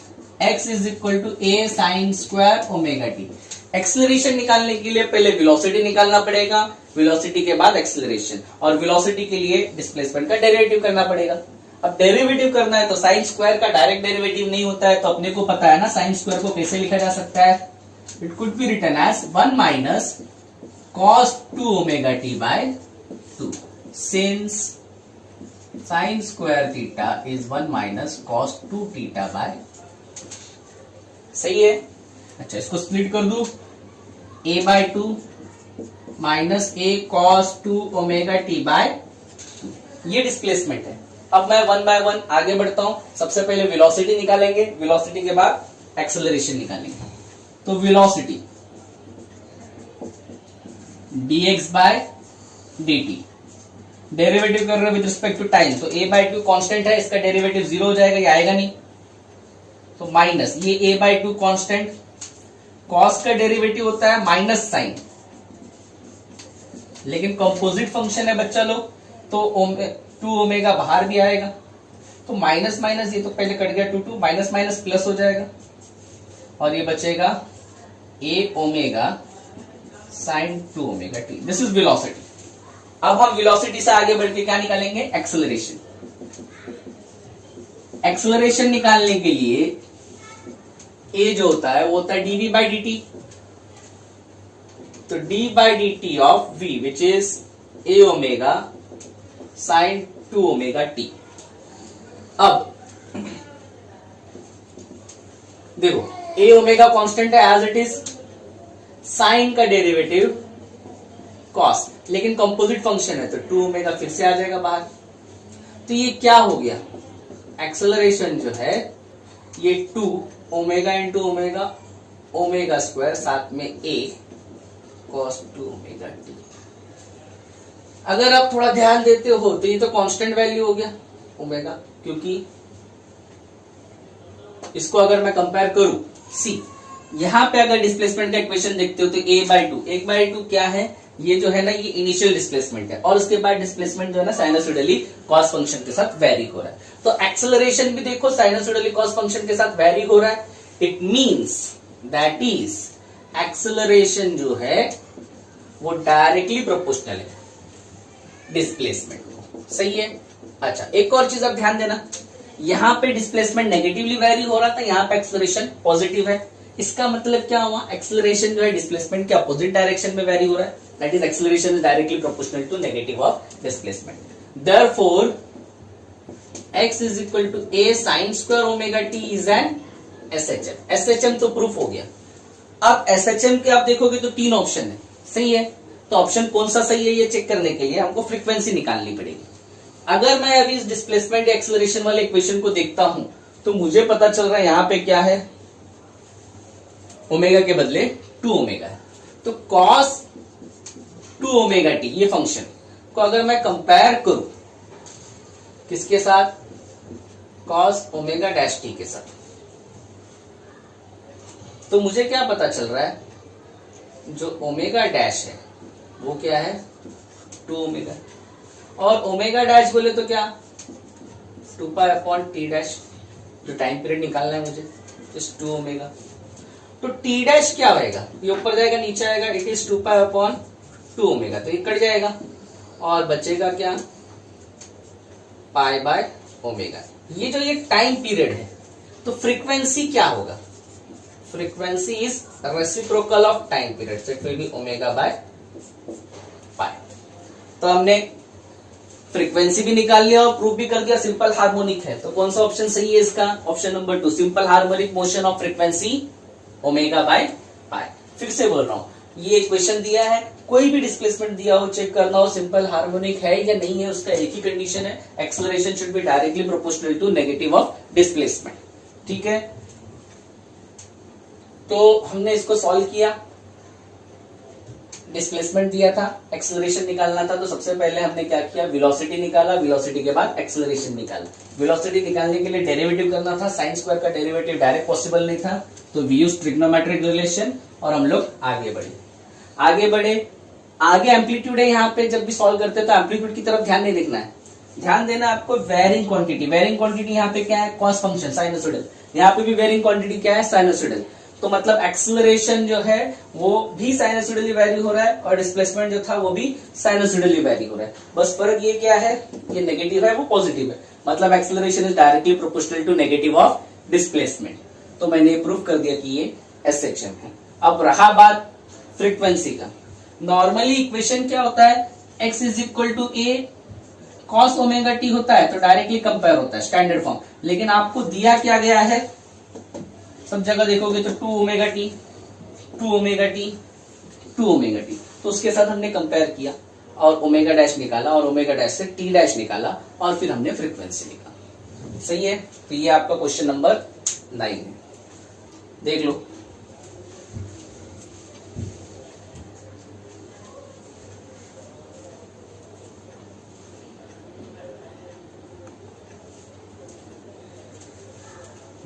x is equal to a sine square omega t. Acceleration निकालने के लिए पहले वेलोसिटी निकालना पड़ेगा, वेलोसिटी के बाद एक्सेलरेशन, और वेलोसिटी के लिए डिस्प्लेसमेंट का डेरिवेटिव करना पड़ेगा। अब डेरिवेटिव करना है तो साइन स्क्वायर का डायरेक्ट डेरिवेटिव नहीं होता है, तो अपने को पता है ना साइन स्क्वायर को कैसे लिखा जा सकता है। It could be written as 1 minus cos 2 omega t by 2, since sine square theta is 1 minus cos 2 theta by. सही है। अच्छा, इसको स्प्लिट कर दू, a by 2 minus a cos 2 omega t by 2, ये डिस्प्लेसमेंट है। अब मैं 1 बाय 1 आगे बढ़ता हूं। सबसे पहले वेलोसिटी निकालेंगे, वेलोसिटी के बाद एक्सेलरेशन निकालेंगे। तो velocity dx by dt, derivative कर रहे हो विद रिस्पेक्ट टू टाइम, तो a बाय 2 कॉन्स्टेंट है, इसका डेरिवेटिव 0 हो जाएगा, ये आएगा नहीं। तो माइनस ये a बाय 2 कॉन्स्टेंट, कॉस का डेरिवेटिव होता है माइनस साइन, लेकिन कंपोजिट फंक्शन है बच्चा लोग, तो 2 ओमेगा बाहर भी आएगा, तो माइनस माइनस ये तो पहले कट गया, 2 माइनस माइनस प्लस हो जाएगा, और ये बचेगा a omega sine 2 omega T. This is velocity. अब हम वेलोसिटी से आगे बढ़ के क्या निकालेंगे, एक्सेलरेशन। एक्सेलरेशन निकालने के लिए a जो होता है वो होता है dv बाई dt, तो d by dt of v which is a omega sine 2 omega t. अब देखो a ओमेगा कांस्टेंट है एज इट इज, साइन का डेरिवेटिव कॉस, लेकिन कंपोजिट फंक्शन है तो 2 ओमेगा फिर से आ जाएगा बाहर। तो ये क्या हो गया, एक्सेलरेशन जो है ये 2 omega into omega, omega square साथ में a cos 2 ओमेगा टी। अगर आप थोड़ा ध्यान देते हो तो ये तो कांस्टेंट वैल्यू हो गया ओमेगा, क्योंकि इसको अगर मैं कंपेयर करूं सी, यहां पे अगर डिस्प्लेसमेंट का इक्वेशन देखते हो तो a बाई 2, 1 बाई 2 क्या है, ये जो है ना ये इनिशियल डिस्प्लेसमेंट है, और उसके बाद डिस्प्लेसमेंट जो है ना साइनसोइडली कॉस फंक्शन के साथ वेरी हो रहा है। तो एक्सेलरेशन भी देखो साइनसोइडली कॉस फंक्शन के साथ वेरी हो रहा है। It means that is acceleration जो है वो डायरेक्टली प्रोपोर्शनल है डिस्प्लेसमेंट को। सही है। अच्छा, एक और चीज आप ध्यान देना, यहाँ पे डिस्प्लेसमेंट नेगेटिवली वैरी हो रहा था, यहाँ पे एक्सेलरेशन पॉजिटिव है। इसका मतलब क्या हुआ, एक्सेलरेशन जो है डिस्प्लेसमेंट के अपोजिट डायरेक्शन में वैरी हो रहा है, that is acceleration is directly proportional to negative of displacement. Therefore x is equal to a sin square omega t is an SHM। SHM तो प्रूफ हो गया। अब SHM के आप देखोगे तो 3 ऑप्शन है, सही है। तो ऑप्शन कौन सा सही है ये चेक करने के लिए हमको फ्रीक्वेंसी निकालनी पड़ेगी। अगर मैं अभी इस डिस्प्लेसमेंट या एक्सेलरेशन वाले इक्वेशन को देखता हूं तो मुझे पता चल रहा है यहां पे क्या है, ओमेगा के बदले 2 ओमेगा है। तो cos 2 ओमेगा टी ये फंक्शन को अगर मैं कंपेयर करूं किसके साथ, cos ओमेगा डैश टी के साथ, तो मुझे क्या पता चल रहा है, जो ओमेगा डैश है वो क्या है 2 ओमेगा, और ओमेगा डैश बोले तो क्या 2 पाई अपॉन टी डैश, जो टाइम पीरियड निकालना है मुझे इस 2 ओमेगा। तो टी डैश क्या होएगा, ये ऊपर जाएगा नीचे आएगा, it is 2 pi upon 2 omega, तो ये कट जाएगा और बचेगा क्या पाई बाय ओमेगा। ये जो ये टाइम पीरियड है, तो फ्रीक्वेंसी क्या होगा, frequency is reciprocal of time period, so it will B omega by pi. तो हमने फ्रीक्वेंसी भी निकाल लिया और प्रूफ भी कर दिया सिंपल हार्मोनिक है। तो कौन सा ऑप्शन सही है इसका, option number 2, simple harmonic motion of frequency omega by pi. फिर से बोल रहा हूं, ये इक्वेशन दिया है, कोई भी डिस्प्लेसमेंट दिया हो चेक करना हो सिंपल हार्मोनिक है या नहीं है, उसका एक ही कंडीशन है, acceleration should be directly proportional to negative of displacement. ठीक है, तो हमने इसको सॉल्व किया, डिस्प्लेसमेंट दिया था, एक्सेलरेशन निकालना था, तो सबसे पहले हमने क्या किया, वेलोसिटी निकाला, वेलोसिटी के बाद एक्सेलरेशन निकाला। वेलोसिटी निकालने के लिए डेरिवेटिव करना था, साइन स्क्वायर का डेरिवेटिव डायरेक्ट पॉसिबल नहीं था, तो वी यूज्ड ट्रिग्नोमेट्रिक रिलेशन और हम लोग आगे बढ़े। आगे एम्पलीट्यूड है, यहाँ पे जब भी सॉल्व करते हैं तो एम्पलीट्यूड की तरफ ध्यान नहीं देखना है, ध्यान देना आपको वेरिंग क्वांटिटी। वेरिंग क्वांटिटी यहाँ पे क्या है, कॉस फंक्शन साइनसोइडल, यहाँ पे भी वेरिंग क्वांटिटी क्या है, साइनसोइडल। तो मतलब एक्सेलरेशन जो है वो भी साइनसोइडली वैरी हो रहा है और डिस्प्लेसमेंट जो था वो भी साइनसोइडली वैरी हो रहा है। बस फर्क ये क्या है, ये नेगेटिव है वो पॉजिटिव है, मतलब acceleration is directly proportional to negative of displacement. तो मैंने प्रूव कर दिया कि ये SHM है। अब रहा बात फ्रीक्वेंसी का, नॉर्मली इक्वेशन क्या होता है, x is equal to a cos omega t होता है, तो डायरेक्टली कंपेयर होता है स्टैंडर्ड फॉर्म। लेकिन आपको दिया क्या गया है, सब जगह देखोगे तो 2 omega T, 2 omega T, 2 omega T, तो उसके साथ हमने कंपेयर किया और ओमेगा डैश निकाला और ओमेगा डैश से टी डैश निकाला और फिर हमने फ्रीक्वेंसी निकाला। सही है, तो ये आपका क्वेश्चन नंबर 9 है, देख लो।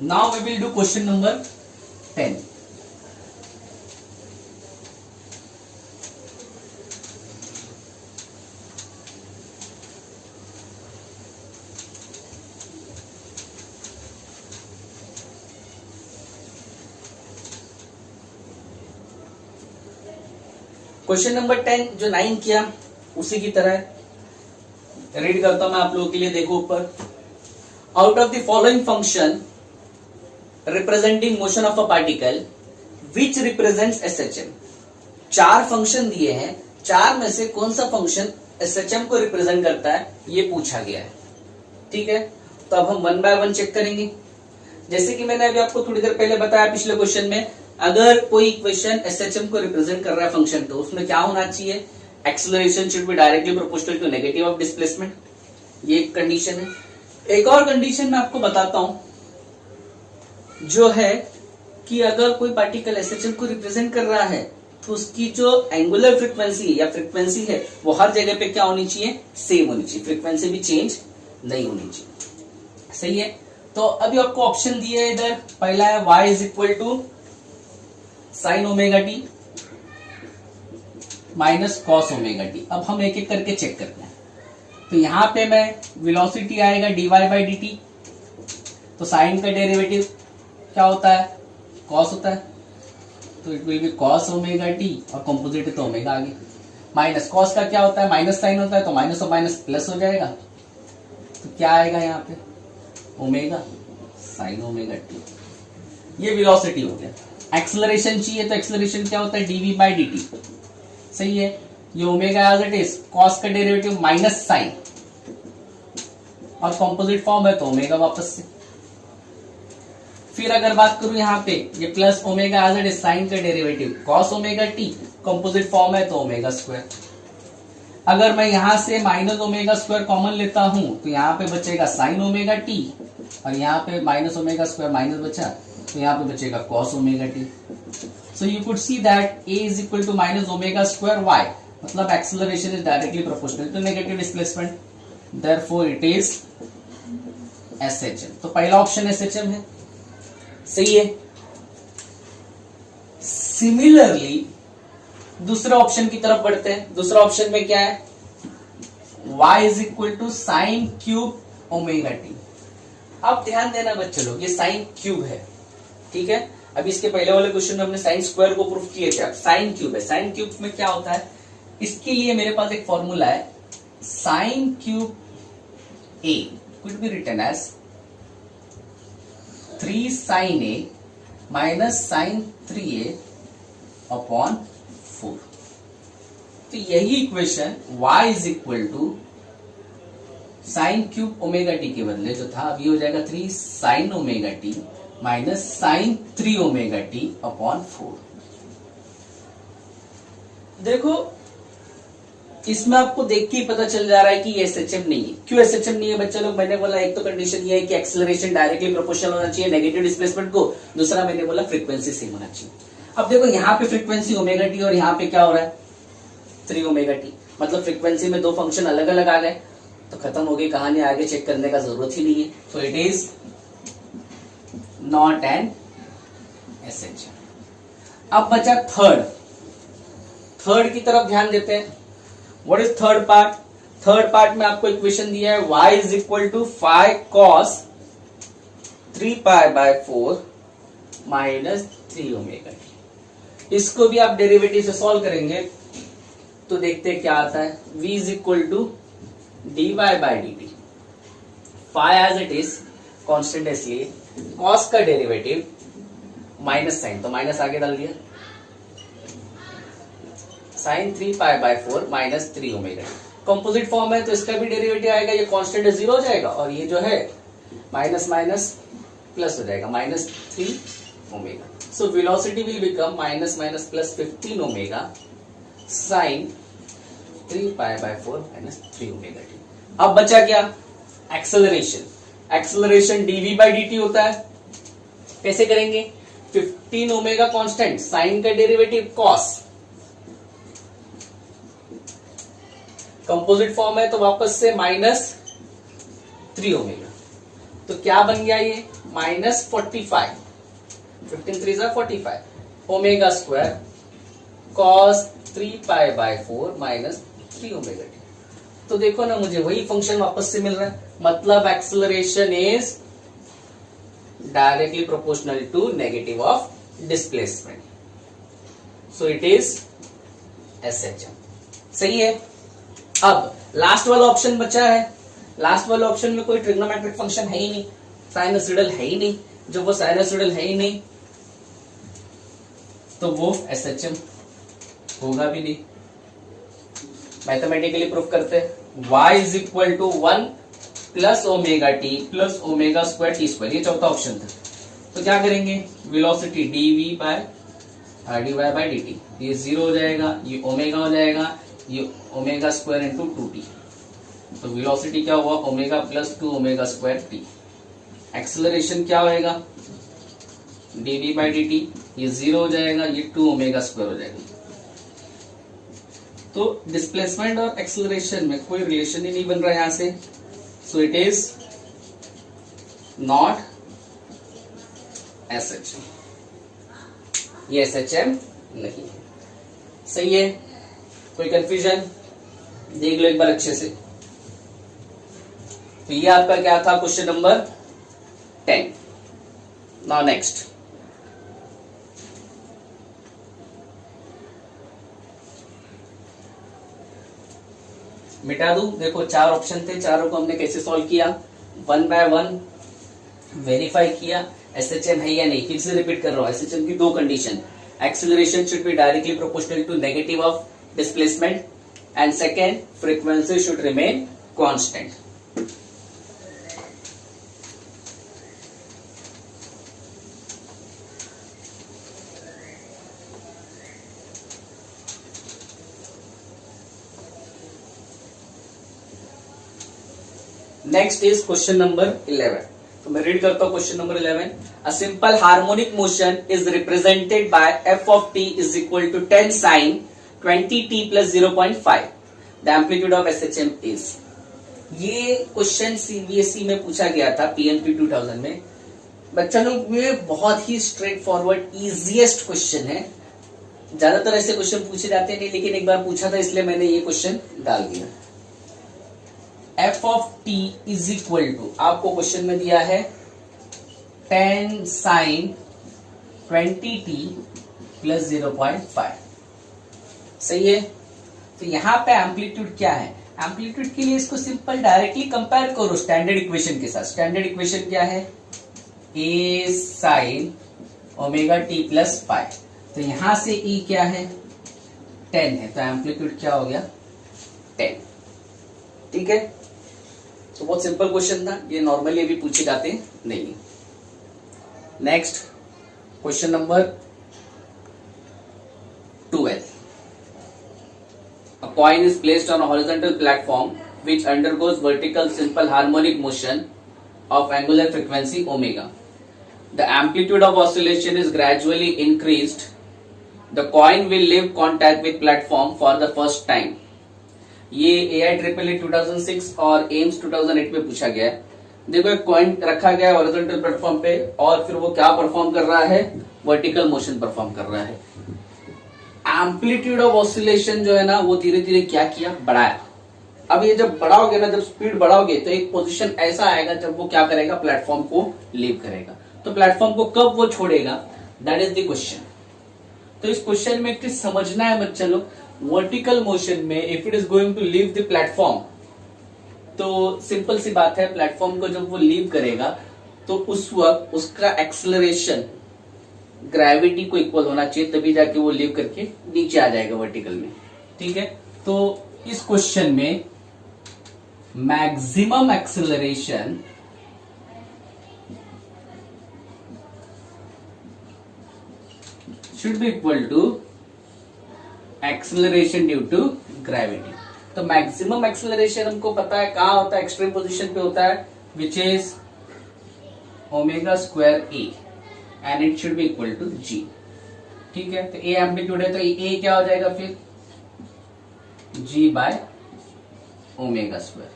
Now we will do question number 10. Question number 10 जो 9 किया उसी की तरह रीड करता हूं मैं आप लोगों के लिए, देखो ऊपर, out of the following function representing motion of a particle which represents SHM। 4 function दिए हैं, 4 में से कौन सा फंक्शन SHM को रिप्रेजेंट करता है ये पूछा गया है। ठीक है, तो अब हम 1 बाय 1 चेक करेंगे। जैसे कि मैंने अभी आपको थोड़ी देर पहले बताया पिछले क्वेश्चन में, अगर कोई इक्वेशन SHM को रिप्रेजेंट कर रहा है फंक्शन, तो उसमें क्या होना चाहिए, acceleration should be directly proportional to negative of displacement, ये एक कंडीशन है। एक और कंडीशन मैं आपको बताता हूं, जो है कि अगर कोई पार्टिकल SHM को रिप्रेजेंट कर रहा है तो उसकी जो एंगुलर फ्रीक्वेंसी या फ्रीक्वेंसी है वो हर जगह पे क्या होनी चाहिए, सेम होनी चाहिए, फ्रीक्वेंसी भी चेंज नहीं होनी चाहिए। सही है, तो अभी आपको ऑप्शन दिए है इधर, पहला है y is equal to sine omega t minus cos omega t. अब हम एक एक करके चेक करते हैं। तो यहां पे मैं वेलोसिटी आएगा dy बाई डी टी, तो साइन का डेरिवेटिव क्या होता है, कॉस होता है, तो it will B cos omega T और कंपोजिट है तो ओमेगा आगे, माइनस कॉस का क्या होता है, माइनस साइन होता है, तो माइनस और माइनस प्लस हो जाएगा, तो क्या आएगा यहाँ पे ओमेगा साइन ओमेगा टी। ये वेलोसिटी हो गया। एक्सेलरेशन चाहिए तो एक्सेलरेशन क्या होता है, डीवी बाई डी टी। सही है। ये omega as it is, cos का डेरिवेटिव माइनस साइन, और कॉम्पोजिट फॉर्म है तो ओमेगा वापस से। फिर अगर बात करूं यहाँ पे, ये plus omega as it is, sine का derivative cos omega t, composite form है तो ओमेगा स्क्वायर। अगर मैं यहां से माइनस ओमेगा स्क्वायर कॉमन लेता हूं तो यहाँ पे बचेगा साइन ओमेगा टी, और यहाँ पे माइनस ओमेगा स्क्वायर माइनस बचा तो यहाँ पे बचेगा cos omega t. So you could see that a is equal to minus omega square y, मतलब acceleration is directly proportional to negative displacement, therefore it is SHM। तो पहला option SHM है। सही है। सिमिलरली दूसरे ऑप्शन की तरफ बढ़ते हैं। दूसरा ऑप्शन में क्या है, y is equal to sine cube omega t. अब ध्यान देना बच्चे लोग, ये साइन क्यूब है, ठीक है। अभी इसके पहले वाले क्वेश्चन में हमने साइन स्क्वायर को प्रूफ किए थे, अब साइन क्यूब है। साइन क्यूब में क्या होता है, इसके लिए मेरे पास एक फॉर्मूला है, sine cube a could be written as 3 sin a minus sin 3a upon 4। तो यही equation y is equal to sine cube omega t के बदले जो था अभी हो जाएगा 3 sine omega t minus sine 3 omega t upon 4। देखो इसमें आपको देख के ही पता चल जा रहा है कि ये SHM नहीं है। क्यों SHM नहीं है बच्चे लोग, मैंने बोला एक तो कंडीशन ये है कि एक्सेलरेशन डायरेक्टली प्रोपोर्शनल होना चाहिए नेगेटिव डिस्प्लेसमेंट को, दूसरा मैंने बोला फ्रीक्वेंसी सेम होना चाहिए। अब देखो यहाँ पे फ्रीक्वेंसी ओमेगा टी और यहाँ पे क्या हो रहा है 3 ओमेगा टी, मतलब फ्रीक्वेंसी में दो फंक्शन अलग अलग आ गए, तो खत्म हो गई कहानी, आगे चेक करने का जरूरत ही नहीं है। So it is not an SHM। अब बचा थर्ड की तरफ ध्यान देते हैं। What is third part, third part में आपको इक्वेशन दिया है y is equal to 5 cos 3 pi by 4 minus 3 omega t. इसको भी आप डेरिवेटिव से सॉल्व करेंगे तो देखते हैं क्या आता है, v is equal to d y by d t, phi as it is constant है इसलिए, कॉस का डेरिवेटिव माइनस साइन तो माइनस आगे डाल दिया, sine 3 pi by 4 minus 3 omega. Composite form है तो इसका भी डेरिवेटिव आएगा, ये कांस्टेंट है 0 हो जाएगा, और ये जो है माइनस माइनस प्लस हो जाएगा minus 3 omega. So velocity will become minus minus plus 15 omega sine 3 pi by 4 minus 3 omega t. अब बचा क्या, acceleration. Acceleration dv by d t होता है, कैसे करेंगे, 15 ओमेगा कांस्टेंट, साइन का डेरिवेटिव कॉस, कंपोजिट फॉर्म है तो वापस से माइनस 3 ओमेगा, तो क्या बन गया ये minus 45, 15 3 45 omega square cos 3 pi by 4 minus 3 omega T. तो देखो ना मुझे वही फंक्शन वापस से मिल रहा है, मतलब acceleration is directly proportional to negative of displacement, so it is SHM। सही है। अब लास्ट वाला ऑप्शन बचा है, लास्ट वाले ऑप्शन में कोई ट्रिग्नोमेट्रिक फंक्शन है ही नहीं, साइनसोइडल है ही नहीं, जब वो साइनसोइडल है ही नहीं तो वो SHM होगा भी नहीं। मैथमेटिकली प्रूफ करते हैं, y is equal to 1 plus omega t plus omega square t square, ये चौथा ऑप्शन था। तो क्या करेंगे, velocity dv by dy by dt, ये 0 हो जाएगा, ये ओमेगा हो जाएगा, ये ओमेगा स्क्वायर इंटू 2t, तो वेलोसिटी क्या हुआ omega plus 2 omega square T. Acceleration क्या होएगा dv बाई dt, ये 0 हो जाएगा, ये 2 ओमेगा स्क्वायर हो जाएगा। तो डिस्प्लेसमेंट और एक्सेलरेशन में कोई रिलेशन ही नहीं बन रहा है यहां से, सो इट इज नॉट SHM, ये SHM नहीं है। सही है, कोई कंफ्यूजन, देख लो एक बार अच्छे से। तो ये आपका क्या था क्वेश्चन नंबर 10। नाउ नेक्स्ट, मिटा दूं, देखो 4 ऑप्शन थे, चारों को हमने कैसे सॉल्व किया, 1 बाय 1 वेरीफाई किया SHM है या नहीं। फिर से रिपीट कर रहा हूं, SHM की दो condition, acceleration should be directly proportional to negative of displacement and second frequency should remain constant. Next is question number 11। तो मैं रीड करता हूं question number 11। A simple harmonic motion is represented by f of t is equal to 10 sin 20t plus 0.5. The amplitude of SHM is। ये question CBSE में पूछा गया था PMP 2000 में। बच्चा लोग ये बहुत ही स्ट्रेट फॉरवर्ड इजीएस्ट क्वेश्चन है। ज्यादातर ऐसे क्वेश्चन पूछे जाते नहीं, लेकिन एक बार पूछा था इसलिए मैंने ये क्वेश्चन डाल दिया। f of t is equal to, आपको क्वेश्चन में दिया है 10 sin 20t प्लस 0.5, सही है। तो यहां पे एम्पलीट्यूड क्या है, एम्पलीट्यूड के लिए इसको सिंपल डायरेक्टली कंपेयर करो स्टैंडर्ड इक्वेशन के साथ। स्टैंडर्ड इक्वेशन क्या है, a sin omega t plus 5। तो यहां से e क्या है, 10 है, तो एम्पलीट्यूड क्या हो गया, 10। ठीक है, तो बहुत सिंपल क्वेश्चन था, ये नॉर्मली अभी पूछे जाते नहीं। Next question number 12। A coin is placed on a horizontal platform which undergoes vertical simple harmonic motion of angular frequency omega. The amplitude of oscillation is gradually increased. The coin will leave contact with platform for the first time. ये AIEEE 2006 और AIIMS 2008 में पूछा गया है। देखो एक coin रखा गया है हॉरिजॉन्टल प्लेटफॉर्म पे और फिर वो क्या परफॉर्म कर रहा है, वर्टिकल मोशन परफॉर्म कर रहा है। एम्पलीट्यूड ऑफ ऑसिलेशन जो है ना वो धीरे धीरे क्या किया, बढ़ाया। अब ये जब बढ़ाओगे ना, जब स्पीड बढ़ाओगे तो एक पोजीशन ऐसा आएगा जब वो क्या करेगा, प्लेटफॉर्म को लीव करेगा। तो प्लेटफॉर्म को कब वो छोड़ेगा, दैट इज द क्वेश्चन। तो इस क्वेश्चन में एक चीज समझना है बच्चा लोग, वर्टिकल मोशन में if it is going to leave the platform, तो सिंपल सी बात है, प्लेटफॉर्म को जब वो लीव करेगा तो उस वक्त उसका एक्सेलरेशन ग्रेविटी को इक्वल होना चाहिए, तभी जाके वो लीव करके नीचे आ जाएगा वर्टिकल में। ठीक है, तो इस क्वेश्चन में maximum acceleration should be equal to acceleration due to gravity. तो मैक्सिमम एक्सेलरेशन हमको पता है कहां होता है, एक्सट्रीम पोजीशन पे होता है, which is omega square a and it should be equal to g. ठीक है, तो ए एम्पलीट्यूड है तो ए क्या हो जाएगा फिर, जी बाय ओमेगा स्क्वायर।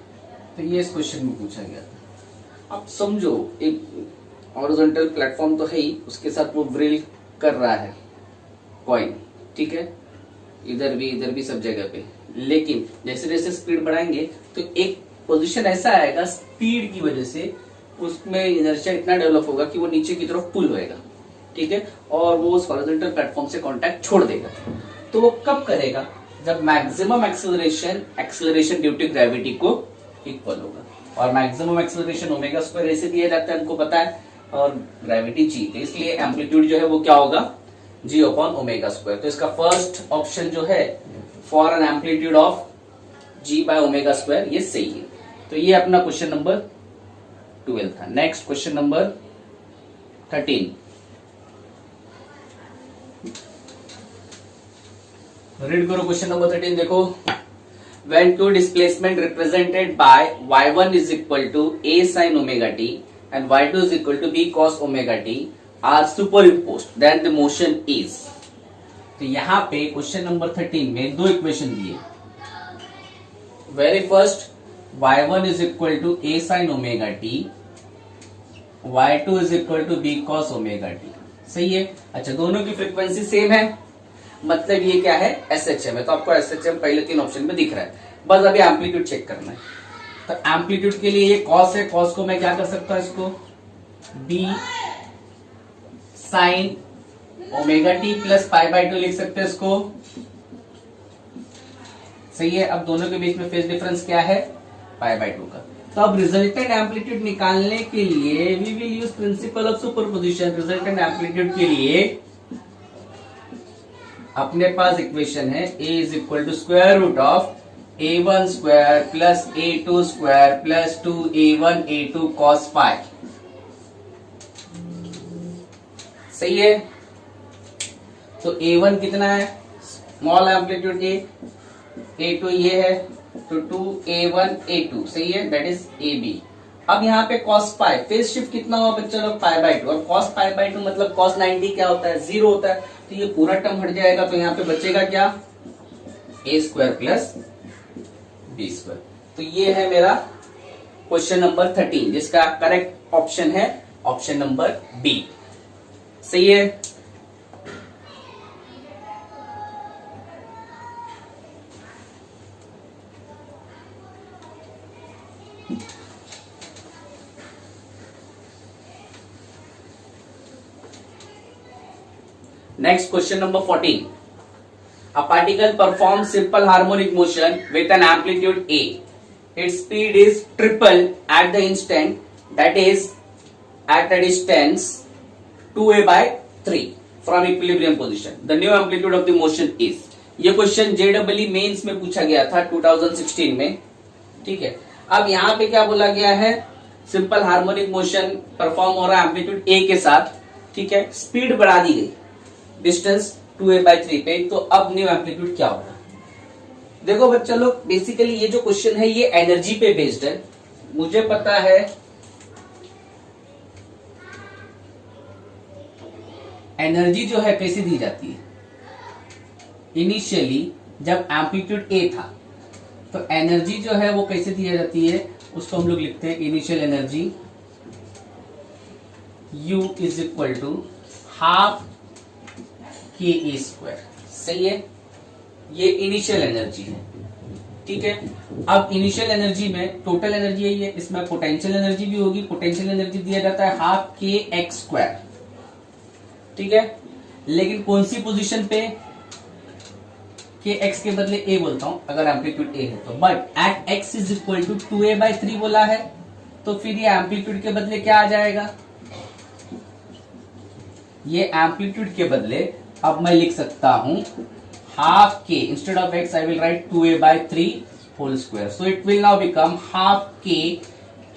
तो ये इस क्वेश्चन में पूछा गया था। अब समझो एक हॉरिजॉन्टल प्लेटफॉर्म तो है ही, उसके साथ वो व्रिल कर रहा है कॉइन, ठीक है, इधर भी सब जगह पे। लेकिन जैसे जैसे स्पीड बढ़ाएंगे तो एक पोजीशन ऐसा आएगा, स्पीड की वजह से उसमें इनर्शिया इतना डेवलप होगा कि वो नीचे की तरफ पुल होएगा। ठीक है, और वो उस हॉरिजॉन्टल प्लेटफॉर्म से कांटेक्ट छोड़ देगा। तो वो कब करेगा, जब maximum acceleration due to gravity को इक्वल होगा। और मैक्सिमम एक्सेलरेशन ओमेगा स्क्वायर ऐसे दिया जाता है, हमको पता है, और ग्रेविटी जी, तो इसलिए एम्पलीट्यूड जो है वो क्या होगा, जी अपॉन ओमेगा स्क्वायर। तो इसका फर्स्ट ऑप्शन जो है for an amplitude of g by omega square, ये सही है। तो ये अपना क्वेश्चन नंबर 12 था। Next question number 13। रीड करो क्वेश्चन नंबर 13। देखो, when two displacement represented by y1 is equal to a sin omega t and y2 is equal to b cos omega t are superimposed, then the motion is। तो यहां पे question number 13 में दो equation दिए। Very first, y1 is equal to a sin omega t, y2 is equal to b cos omega t। सही है। अच्छा, दोनों की फ्रीक्वेंसी सेम है, मतलब ये क्या है, SHM है। तो आपको SHM पहले तीन ऑप्शन में दिख रहा है, बस अभी एम्पलीट्यूड चेक करना है। तो एम्पलीट्यूड के लिए ये कॉस है, कॉस को मैं क्या कर सकता हूं, इसको b sign omega t plus pi by 2 लिख सकते हैं इसको। सही है। अब दोनों के बीच में फेज डिफरेंस क्या है, पाई बाय 2 का। तो अब रिजल्टेंट एम्पलीट्यूड निकालने के लिए we will use principle of superposition. Resultant amplitude के लिए अपने पास इक्वेशन है a is equal to square root of a1 square plus a2 square plus 2a1 a2 cos phi. सही है। तो a1 कितना है, स्मॉल एम्पलीट्यूड a2 ये है, तो 2a1 a2 सही है, दैट इज ab। अब यहाँ पे cos पाई, फेज शिफ्ट कितना हुआ बच्चा लोग, पाई बाय 2, और cos पाई बाय 2 मतलब cos 90 क्या होता है, 0 होता है, तो ये पूरा टर्म हट जाएगा। तो यहाँ पे बचेगा क्या, a square plus b square. तो ये है मेरा क्वेश्चन नंबर 13, जिसका करेक्ट ऑप्शन है ऑप्शन नंबर बी। सही है। Next question number 14. A particle performs simple harmonic motion with an amplitude A. Its speed is triple at the instant, that is at a distance 2a by 3 from equilibrium position. The new amplitude of the motion is. ये question JEE mains में पूछा गया था 2016 में। ठीक है। अब यहाँ पे क्या बोला गया है, सिंपल हार्मोनिक मोशन परफॉर्म हो रहा है एम्पलीट्यूड A के साथ। ठीक है। स्पीड बढ़ा दी गई डिस्टेंस 2a by 3 पे, तो अब न्यू एम्पलीट्यूड क्या होगा। देखो बच्चा लोग, बेसिकली ये जो क्वेश्चन है ये एनर्जी पे बेस्ड है। मुझे पता है एनर्जी जो है कैसे दी जाती है, इनिशियली जब एम्पलीट्यूड A था तो एनर्जी जो है वो कैसे दी जाती है, उसको हम लोग लिखते हैं initial energy U is equal to half k square. सही है। ये इनिशियल एनर्जी है। ठीक है। अब इनिशियल एनर्जी में टोटल एनर्जी है ये, इसमें पोटेंशियल एनर्जी भी होगी। पोटेंशियल एनर्जी दिया जाता है हाफ के एक्स स्क्वायर। ठीक है। लेकिन कौन सी पोजीशन पे, के एक्स के बदले ए बोलता हूं अगर एम्पलीट्यूड ए है तो, but at x is equal to 2a by 3 बोला है, तो फिर ये एम्पलीट्यूड के बदले क्या आ जाएगा, ये एम्पलीट्यूड के बदले अब मैं लिख सकता हूं half k, instead of x I will write 2a by 3 whole square. So it will now become half k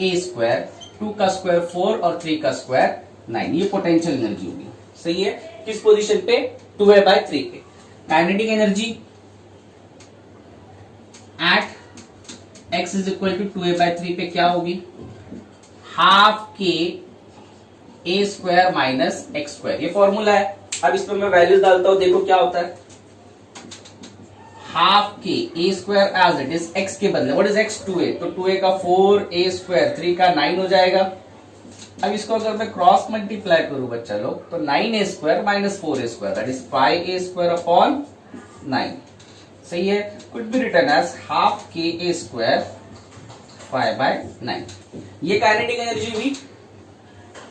a square, 2 का स्क्वायर 4 और 3 का स्क्वायर 9। ये पोटेंशियल एनर्जी होगी। सही है। किस पोजीशन पे, 2a by 3 पे। Kinetic energy at x is equal to 2a by 3 पे क्या होगी, half k a square minus x square. ये फॉर्मूला है। अब इसमें मैं वैल्यूज डालता हूं, देखो क्या होता है, half k a square as it is x के बदले व्हाट इज एक्स, 2a, तो 2a का 4a स्क्वायर, 3 का 9 हो जाएगा। अब इसको अगर मैं क्रॉस मल्टीप्लाई करूं बच्चा लोग, तो 9a square minus 4a square, that is 5a square upon 9। सही है। Could be written as half k a square 5 by 9। ये काइनेटिक एनर्जी हुई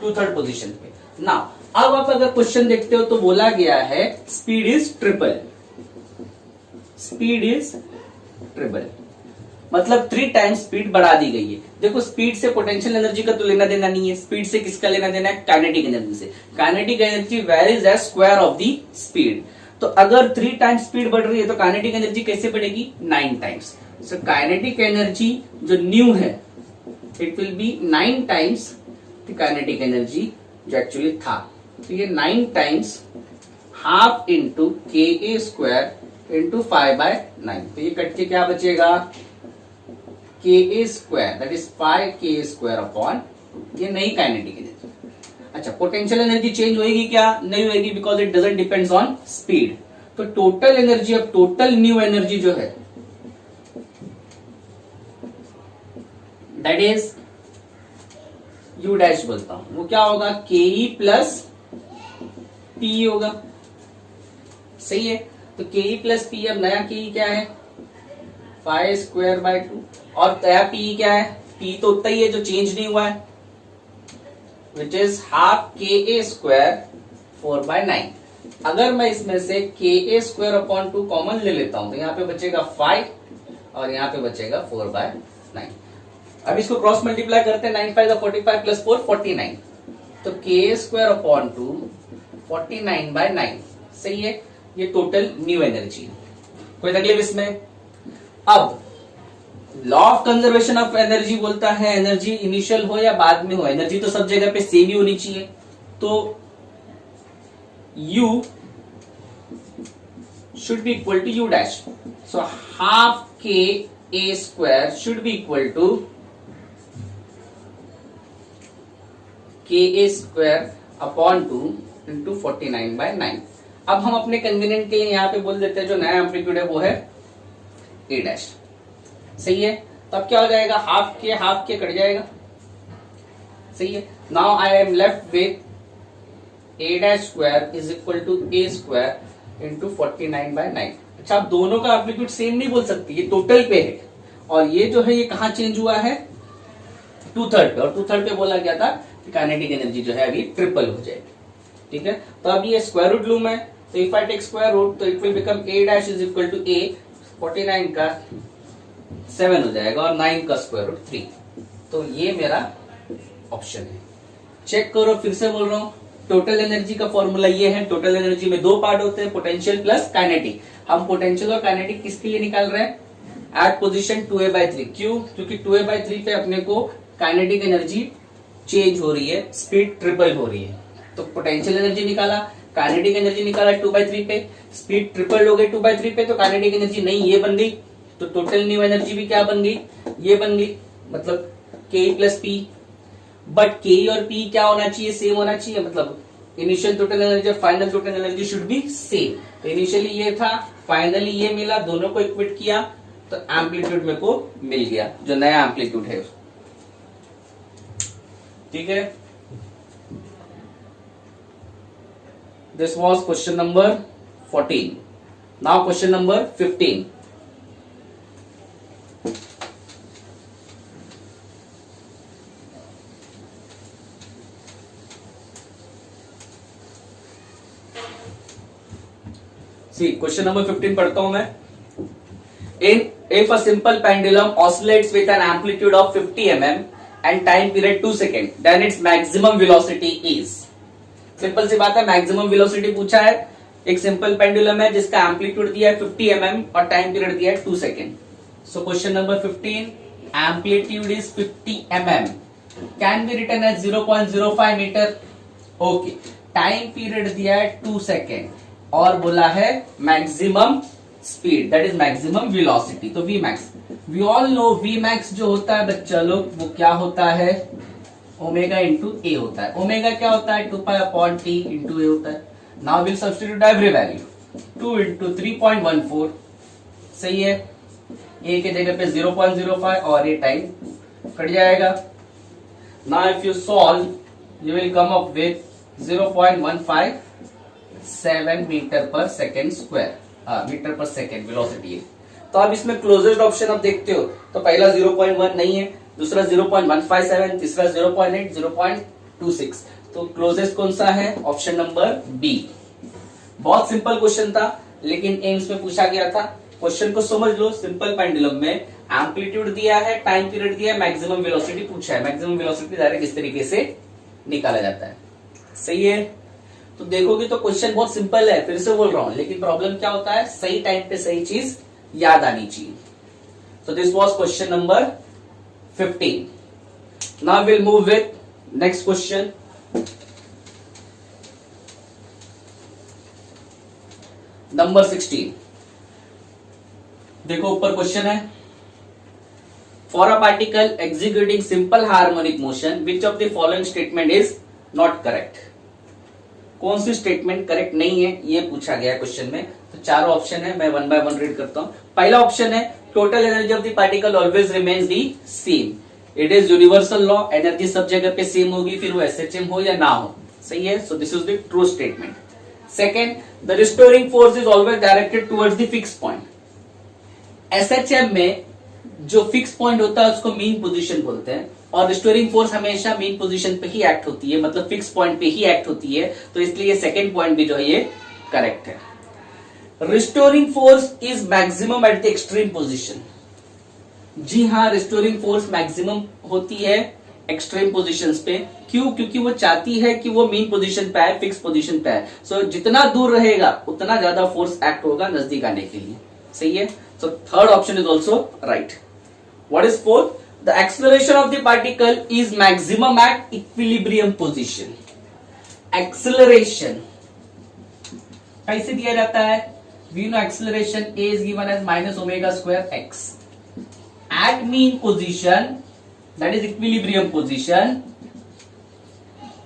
2/3 पोजीशन पे। नाउ अब आप अगर क्वेश्चन देखते हो तो बोला गया है speed is triple. Speed is triple मतलब 3 टाइम्स स्पीड बढ़ा दी गई है। देखो स्पीड से पोटेंशियल एनर्जी का तो लेना देना नहीं है, स्पीड से किसका लेना देना है, काइनेटिक एनर्जी से। Kinetic energy varies as square of the speed. तो अगर 3 टाइम्स स्पीड बढ़ रही है तो काइनेटिक एनर्जी कैसे बढ़ेगी, 9 टाइम्स। सो काइनेटिक एनर्जी जो न्यू है it will B 9 times the kinetic energy जो एक्चुअली था। तो ये 9 टाइम्स हाफ इंटू के ए स्क्वायर इंटू 5 by 9। तो ये कट के क्या बचेगा, k a square that is 5k square upon, ये नई काइनेटिक एनर्जी। अच्छा, पोटेंशियल एनर्जी चेंज होगी क्या, नहीं होगी, because it doesn't depends on speed. तो टोटल एनर्जी, अब टोटल न्यू एनर्जी जो है दैट इज यू डैश बोलता हूं, वो क्या होगा, के ई प्लस पी होगा। सही है। तो के ई प्लस पी, अब नया के ई क्या है, 5 स्क्वायर बाय 2, और नया पी क्या है, पी तो उतना ही है जो चेंज नहीं हुआ है, which is half k a square 4 by 9। अगर मैं इसमें से के ए स्क्वायर अपॉन 2 कॉमन ले लेता हूं तो यहाँ पे बचेगा 5 और यहाँ पे बचेगा 4 by 9। अब इसको क्रॉस मल्टीप्लाई करते हैं, 9 5 45 प्लस 4 49, तो के स्क्वायर अपॉन 2 49/9, सही है। ये टोटल न्यू एनर्जी। कोई तकलीफ इसमें? अब law of conservation of energy बोलता है एनर्जी इनिशियल हो या बाद में हो, एनर्जी तो सब जगह पे सेम ही होनी चाहिए। तो U should be equal to U dash. So half K A square should be equal to K A square upon 2 into 49/9। अब हम अपने कन्वीनियंट के लिए यहाँ पे बोल देते हैं जो नया एम्पलीट्यूड है वो है A डैश, सही है। तो अब क्या हो जाएगा, हाफ के कट जाएगा, सही है। Now I am left with A dash square is equal to A square into 49/9। अच्छा, आप दोनों का एम्पलीट्यूड सेम नहीं बोल सकते, ये टोटल पे है और ये जो है ये कहाँ चेंज हुआ है, 2/3 पे, और 2/3 पे बोला गया था कि काइनेटिक एनर्जी जो है अभी ट्रिपल हो जाएगी, ठीक है। तो अब ये स्क्वायर रूट लूम है, तो if I take square root तो it will become A dash is equal to A, 49 का 7 हो जाएगा और 9 का स्क्वायर रूट 3। तो ये मेरा ऑप्शन है। चेक करो, फिर से बोल रहा हूं, टोटल एनर्जी का फॉर्मूला ये है। टोटल एनर्जी में दो पार्ट होते हैं, पोटेंशियल प्लस काइनेटिक। हम पोटेंशियल और काइनेटिक किसके लिए निकाल रहे हैं, एट पोजीशन 2a/3। क्यों? क्योंकि 2a/3 पे अपने को काइनेटिक एनर्जी चेंज हो रही है, स्पीड ट्रिपल हो रही है। तो पोटेंशियल एनर्जी निकाला, काइनेटिक एनर्जी निकाला 2/3 पे, स्पीड ट्रिपल हो गई 2/3 पे, तो काइनेटिक एनर्जी नहीं ये बन गई, तो टोटल न्यू एनर्जी भी क्या बन गई, ये बन गई, मतलब K plus P। But K और P क्या होना चाहिए, सेम होना चाहिए, मतलब इनिशियल टोटल एनर्जी और final total energy should be same. तो इनिशियली ये था, फाइनली ये मिला, दोनों को इक्वेट किया तो एम्पलीट्यूड मेरे को मिल गया, जो नया एम्पलीट्यूड है, ठीक है। This was question number 14। Now question number 15। See question number 15 पढ़ता हूं मैं। If a simple pendulum oscillates with an amplitude of 50 mm and time period 2 seconds, then its maximum velocity is। Simple सी बात है, maximum velocity पूछा है। एक simple pendulum है जिसका एम्पलीट्यूड दिया है 50 mm और टाइम पीरियड दिया है 2 second. So question number 15, amplitude is 50 mm, can be written as 0.05 metre. Okay, time period दिया है 2 सेकेंड और बोला है maximum speed, that is maximum velocity. तो v max, v all know v max जो होता है बच्चा लोग, वो क्या होता है, ओमेगा इंटू ए होता है। ओमेगा क्या होता है, 2π/T इंटू ए होता है। Now will substitute every value, 2 into 3.14, सही है। ए के जगह पे 0.05 और ये टाइम कट जाएगा। Now if you solve you will come up with 0.157 metre per second square, metre per second velocity है। तो अब इसमें क्लोजेस्ट ऑप्शन आप देखते हो तो पहला 0.1 नहीं है, दूसरा 0.157, तीसरा 0.8, 0.26। तो क्लोजेस्ट कौन सा है, ऑप्शन नंबर बी। बहुत सिंपल क्वेश्चन था, लेकिन एम्स में पूछा गया था। क्वेश्चन को समझ लो, सिंपल पेंडुलम में एम्पलीट्यूड दिया है, टाइम पीरियड दिया है, मैक्सिमम वेलोसिटी पूछा है। मैक्सिमम वेलोसिटी डायरेक्ट इस तरीके से निकाला जाता है, सही है। तो देखोगे तो क्वेश्चन बहुत सिंपल है, फिर से बोल रहा हूं, लेकिन प्रॉब्लम क्या होता है, सही टाइम पे सही चीज याद आनी चाहिए। So this was question number 15. Now we'll move with next question. Number 16. देखो ऊपर क्वेश्चन है, for a particle executing simple harmonic motion, which of the following statement is not correct? कौन सी स्टेटमेंट करेक्ट नहीं है ये पूछा गया क्वेश्चन में। तो चारों ऑप्शन है, मैं 1 by 1 रीड करता हूं। पहला ऑप्शन है, total energy of the particle always remains the same, it is universal law, energy सब जगह पे सेम होगी, फिर वो एसएचएम हो या ना हो, सही है। So this is the true statement. Second, the restoring force is always directed towards the fix point. SHM में जो फिक्स पॉइंट होता है उसको मीन पोजीशन बोलते हैं, और रिस्टोरिंग फोर्स हमेशा मीन पोजीशन पे ही एक्ट होती है, मतलब फिक्स पॉइंट पे ही एक्ट होती है। तो इसलिए सेकेंड पॉइंट भी जो है ये करेक्ट है। Restoring force is maximum at the extreme position. जी हाँ, रिस्टोरिंग फोर्स मैक्सिमम होती है एक्सट्रीम पोजीशंस पे। क्यों? क्योंकि वो चाहती है कि वो मीन पोजीशन पे आए, फिक्स पोजीशन पे आए। सो जितना दूर रहेगा उतना ज्यादा फोर्स एक्ट होगा नजदीक आने के लिए। सही है। So third option is also right. What is fourth? The acceleration of the particle is maximum at equilibrium position. Acceleration कैसे दिया जाता है? We know acceleration a is given as minus omega square x at mean position, that is equilibrium position,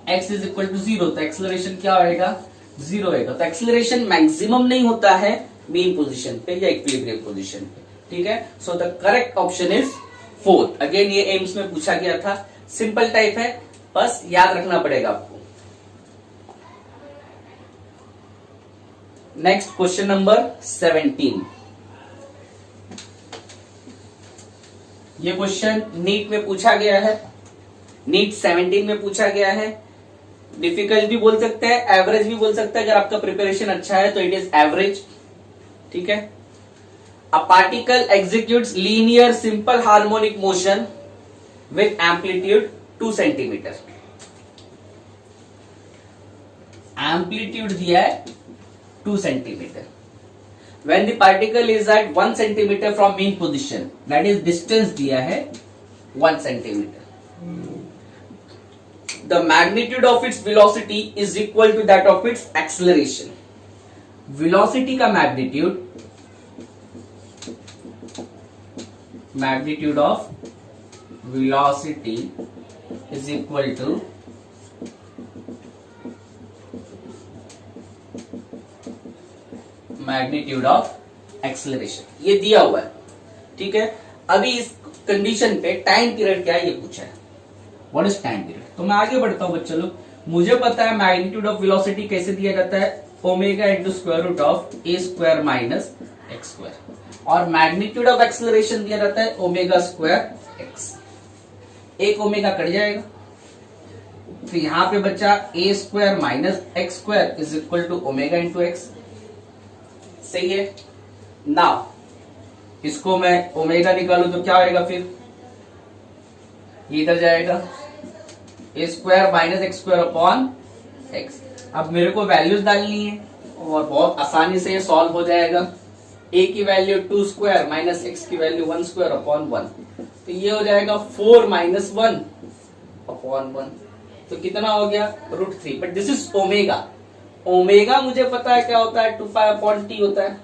x is equal to 0। तो acceleration क्या होएगा? 0 होएगा। तो acceleration maximum नहीं होता है मीन पोजीशन पे या इक्विलिब्रियम पोजीशन पे। ठीक है। So the correct option is fourth. Again ये एम्स में पूछा गया था, सिंपल टाइप है, बस याद रखना पड़ेगा आपको। Next question number 17। ये क्वेश्चन नीट में पूछा गया है, नीट 17 में पूछा गया है। डिफिकल्ट भी बोल सकते हैं, एवरेज भी बोल सकते हैं। अगर आपका प्रिपरेशन अच्छा है तो इट इज एवरेज। ठीक है। A particle executes linear simple harmonic motion with amplitude 2 centimetre. Amplitude दिया है 2 centimetre. When the particle is at 1 centimeter from mean position, that is distance दिया है 1 centimeter. The magnitude of its velocity is equal to that of its acceleration. Velocity का magnitude of velocity is equal to magnitude of acceleration. ये दिया हुआ है। ठीक है। अभी इस कंडीशन पे टाइम पीरियड क्या है ये पूछा है। What is time period? तो मैं आगे बढ़ता हूं बच्चों लोग। मुझे पता है मैग्नीट्यूड ऑफ वेलोसिटी कैसे दिया जाता है, omega into square root of a square minus x square, और मैग्नीट्यूड ऑफ एक्सेलरेशन दिया जाता है ओमेगा स्क्वायर एक्स। एक ओमेगा कट जाएगा, तो यहां पे बच्चा a square minus x square is equal to omega into x. सही है। नाउ इसको मैं ओमेगा निकालू तो क्या होएगा? फिर इधर जाएगा a square minus x square upon x. अब मेरे को वैल्यूज डालनी है और बहुत आसानी से ये सॉल्व हो जाएगा। ए की वैल्यू 2 स्क्वायर माइनस एक्स की वैल्यू 1 स्क्वायर अपॉन 1, तो ये हो जाएगा 4 माइनस 1 अपॉन 1। तो कितना हो गया? √3। But this is omega. Omega मुझे पता है क्या होता है, 2 पाई अपॉन टी होता है।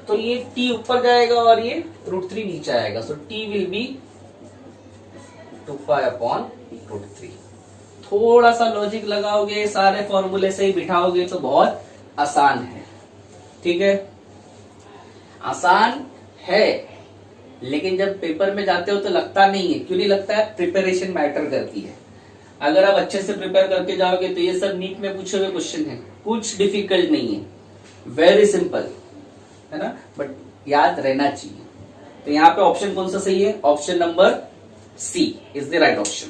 तो ये टी ऊपर जाएगा और ये √3 नीचे आएगा। So t will be 2 pi upon √3। थोड़ा सा लॉजिक लगाओगे, सारे फॉर्मूले से ही बिठाओगे तो बहुत आसान है। ठीक है। आसान है, लेकिन जब पेपर में जाते हो तो लगता नहीं है। क्यों नहीं लगता है? प्रिपरेशन मैटर करती है। अगर आप अच्छे से प्रिपेयर करके जाओगे तो ये सब नीट में पूछे हुए क्वेश्चन है, कुछ डिफिकल्ट नहीं है, वेरी सिंपल है ना, बट याद रहना चाहिए। तो यहाँ पे ऑप्शन कौन सा सही है? Option number c is the right option.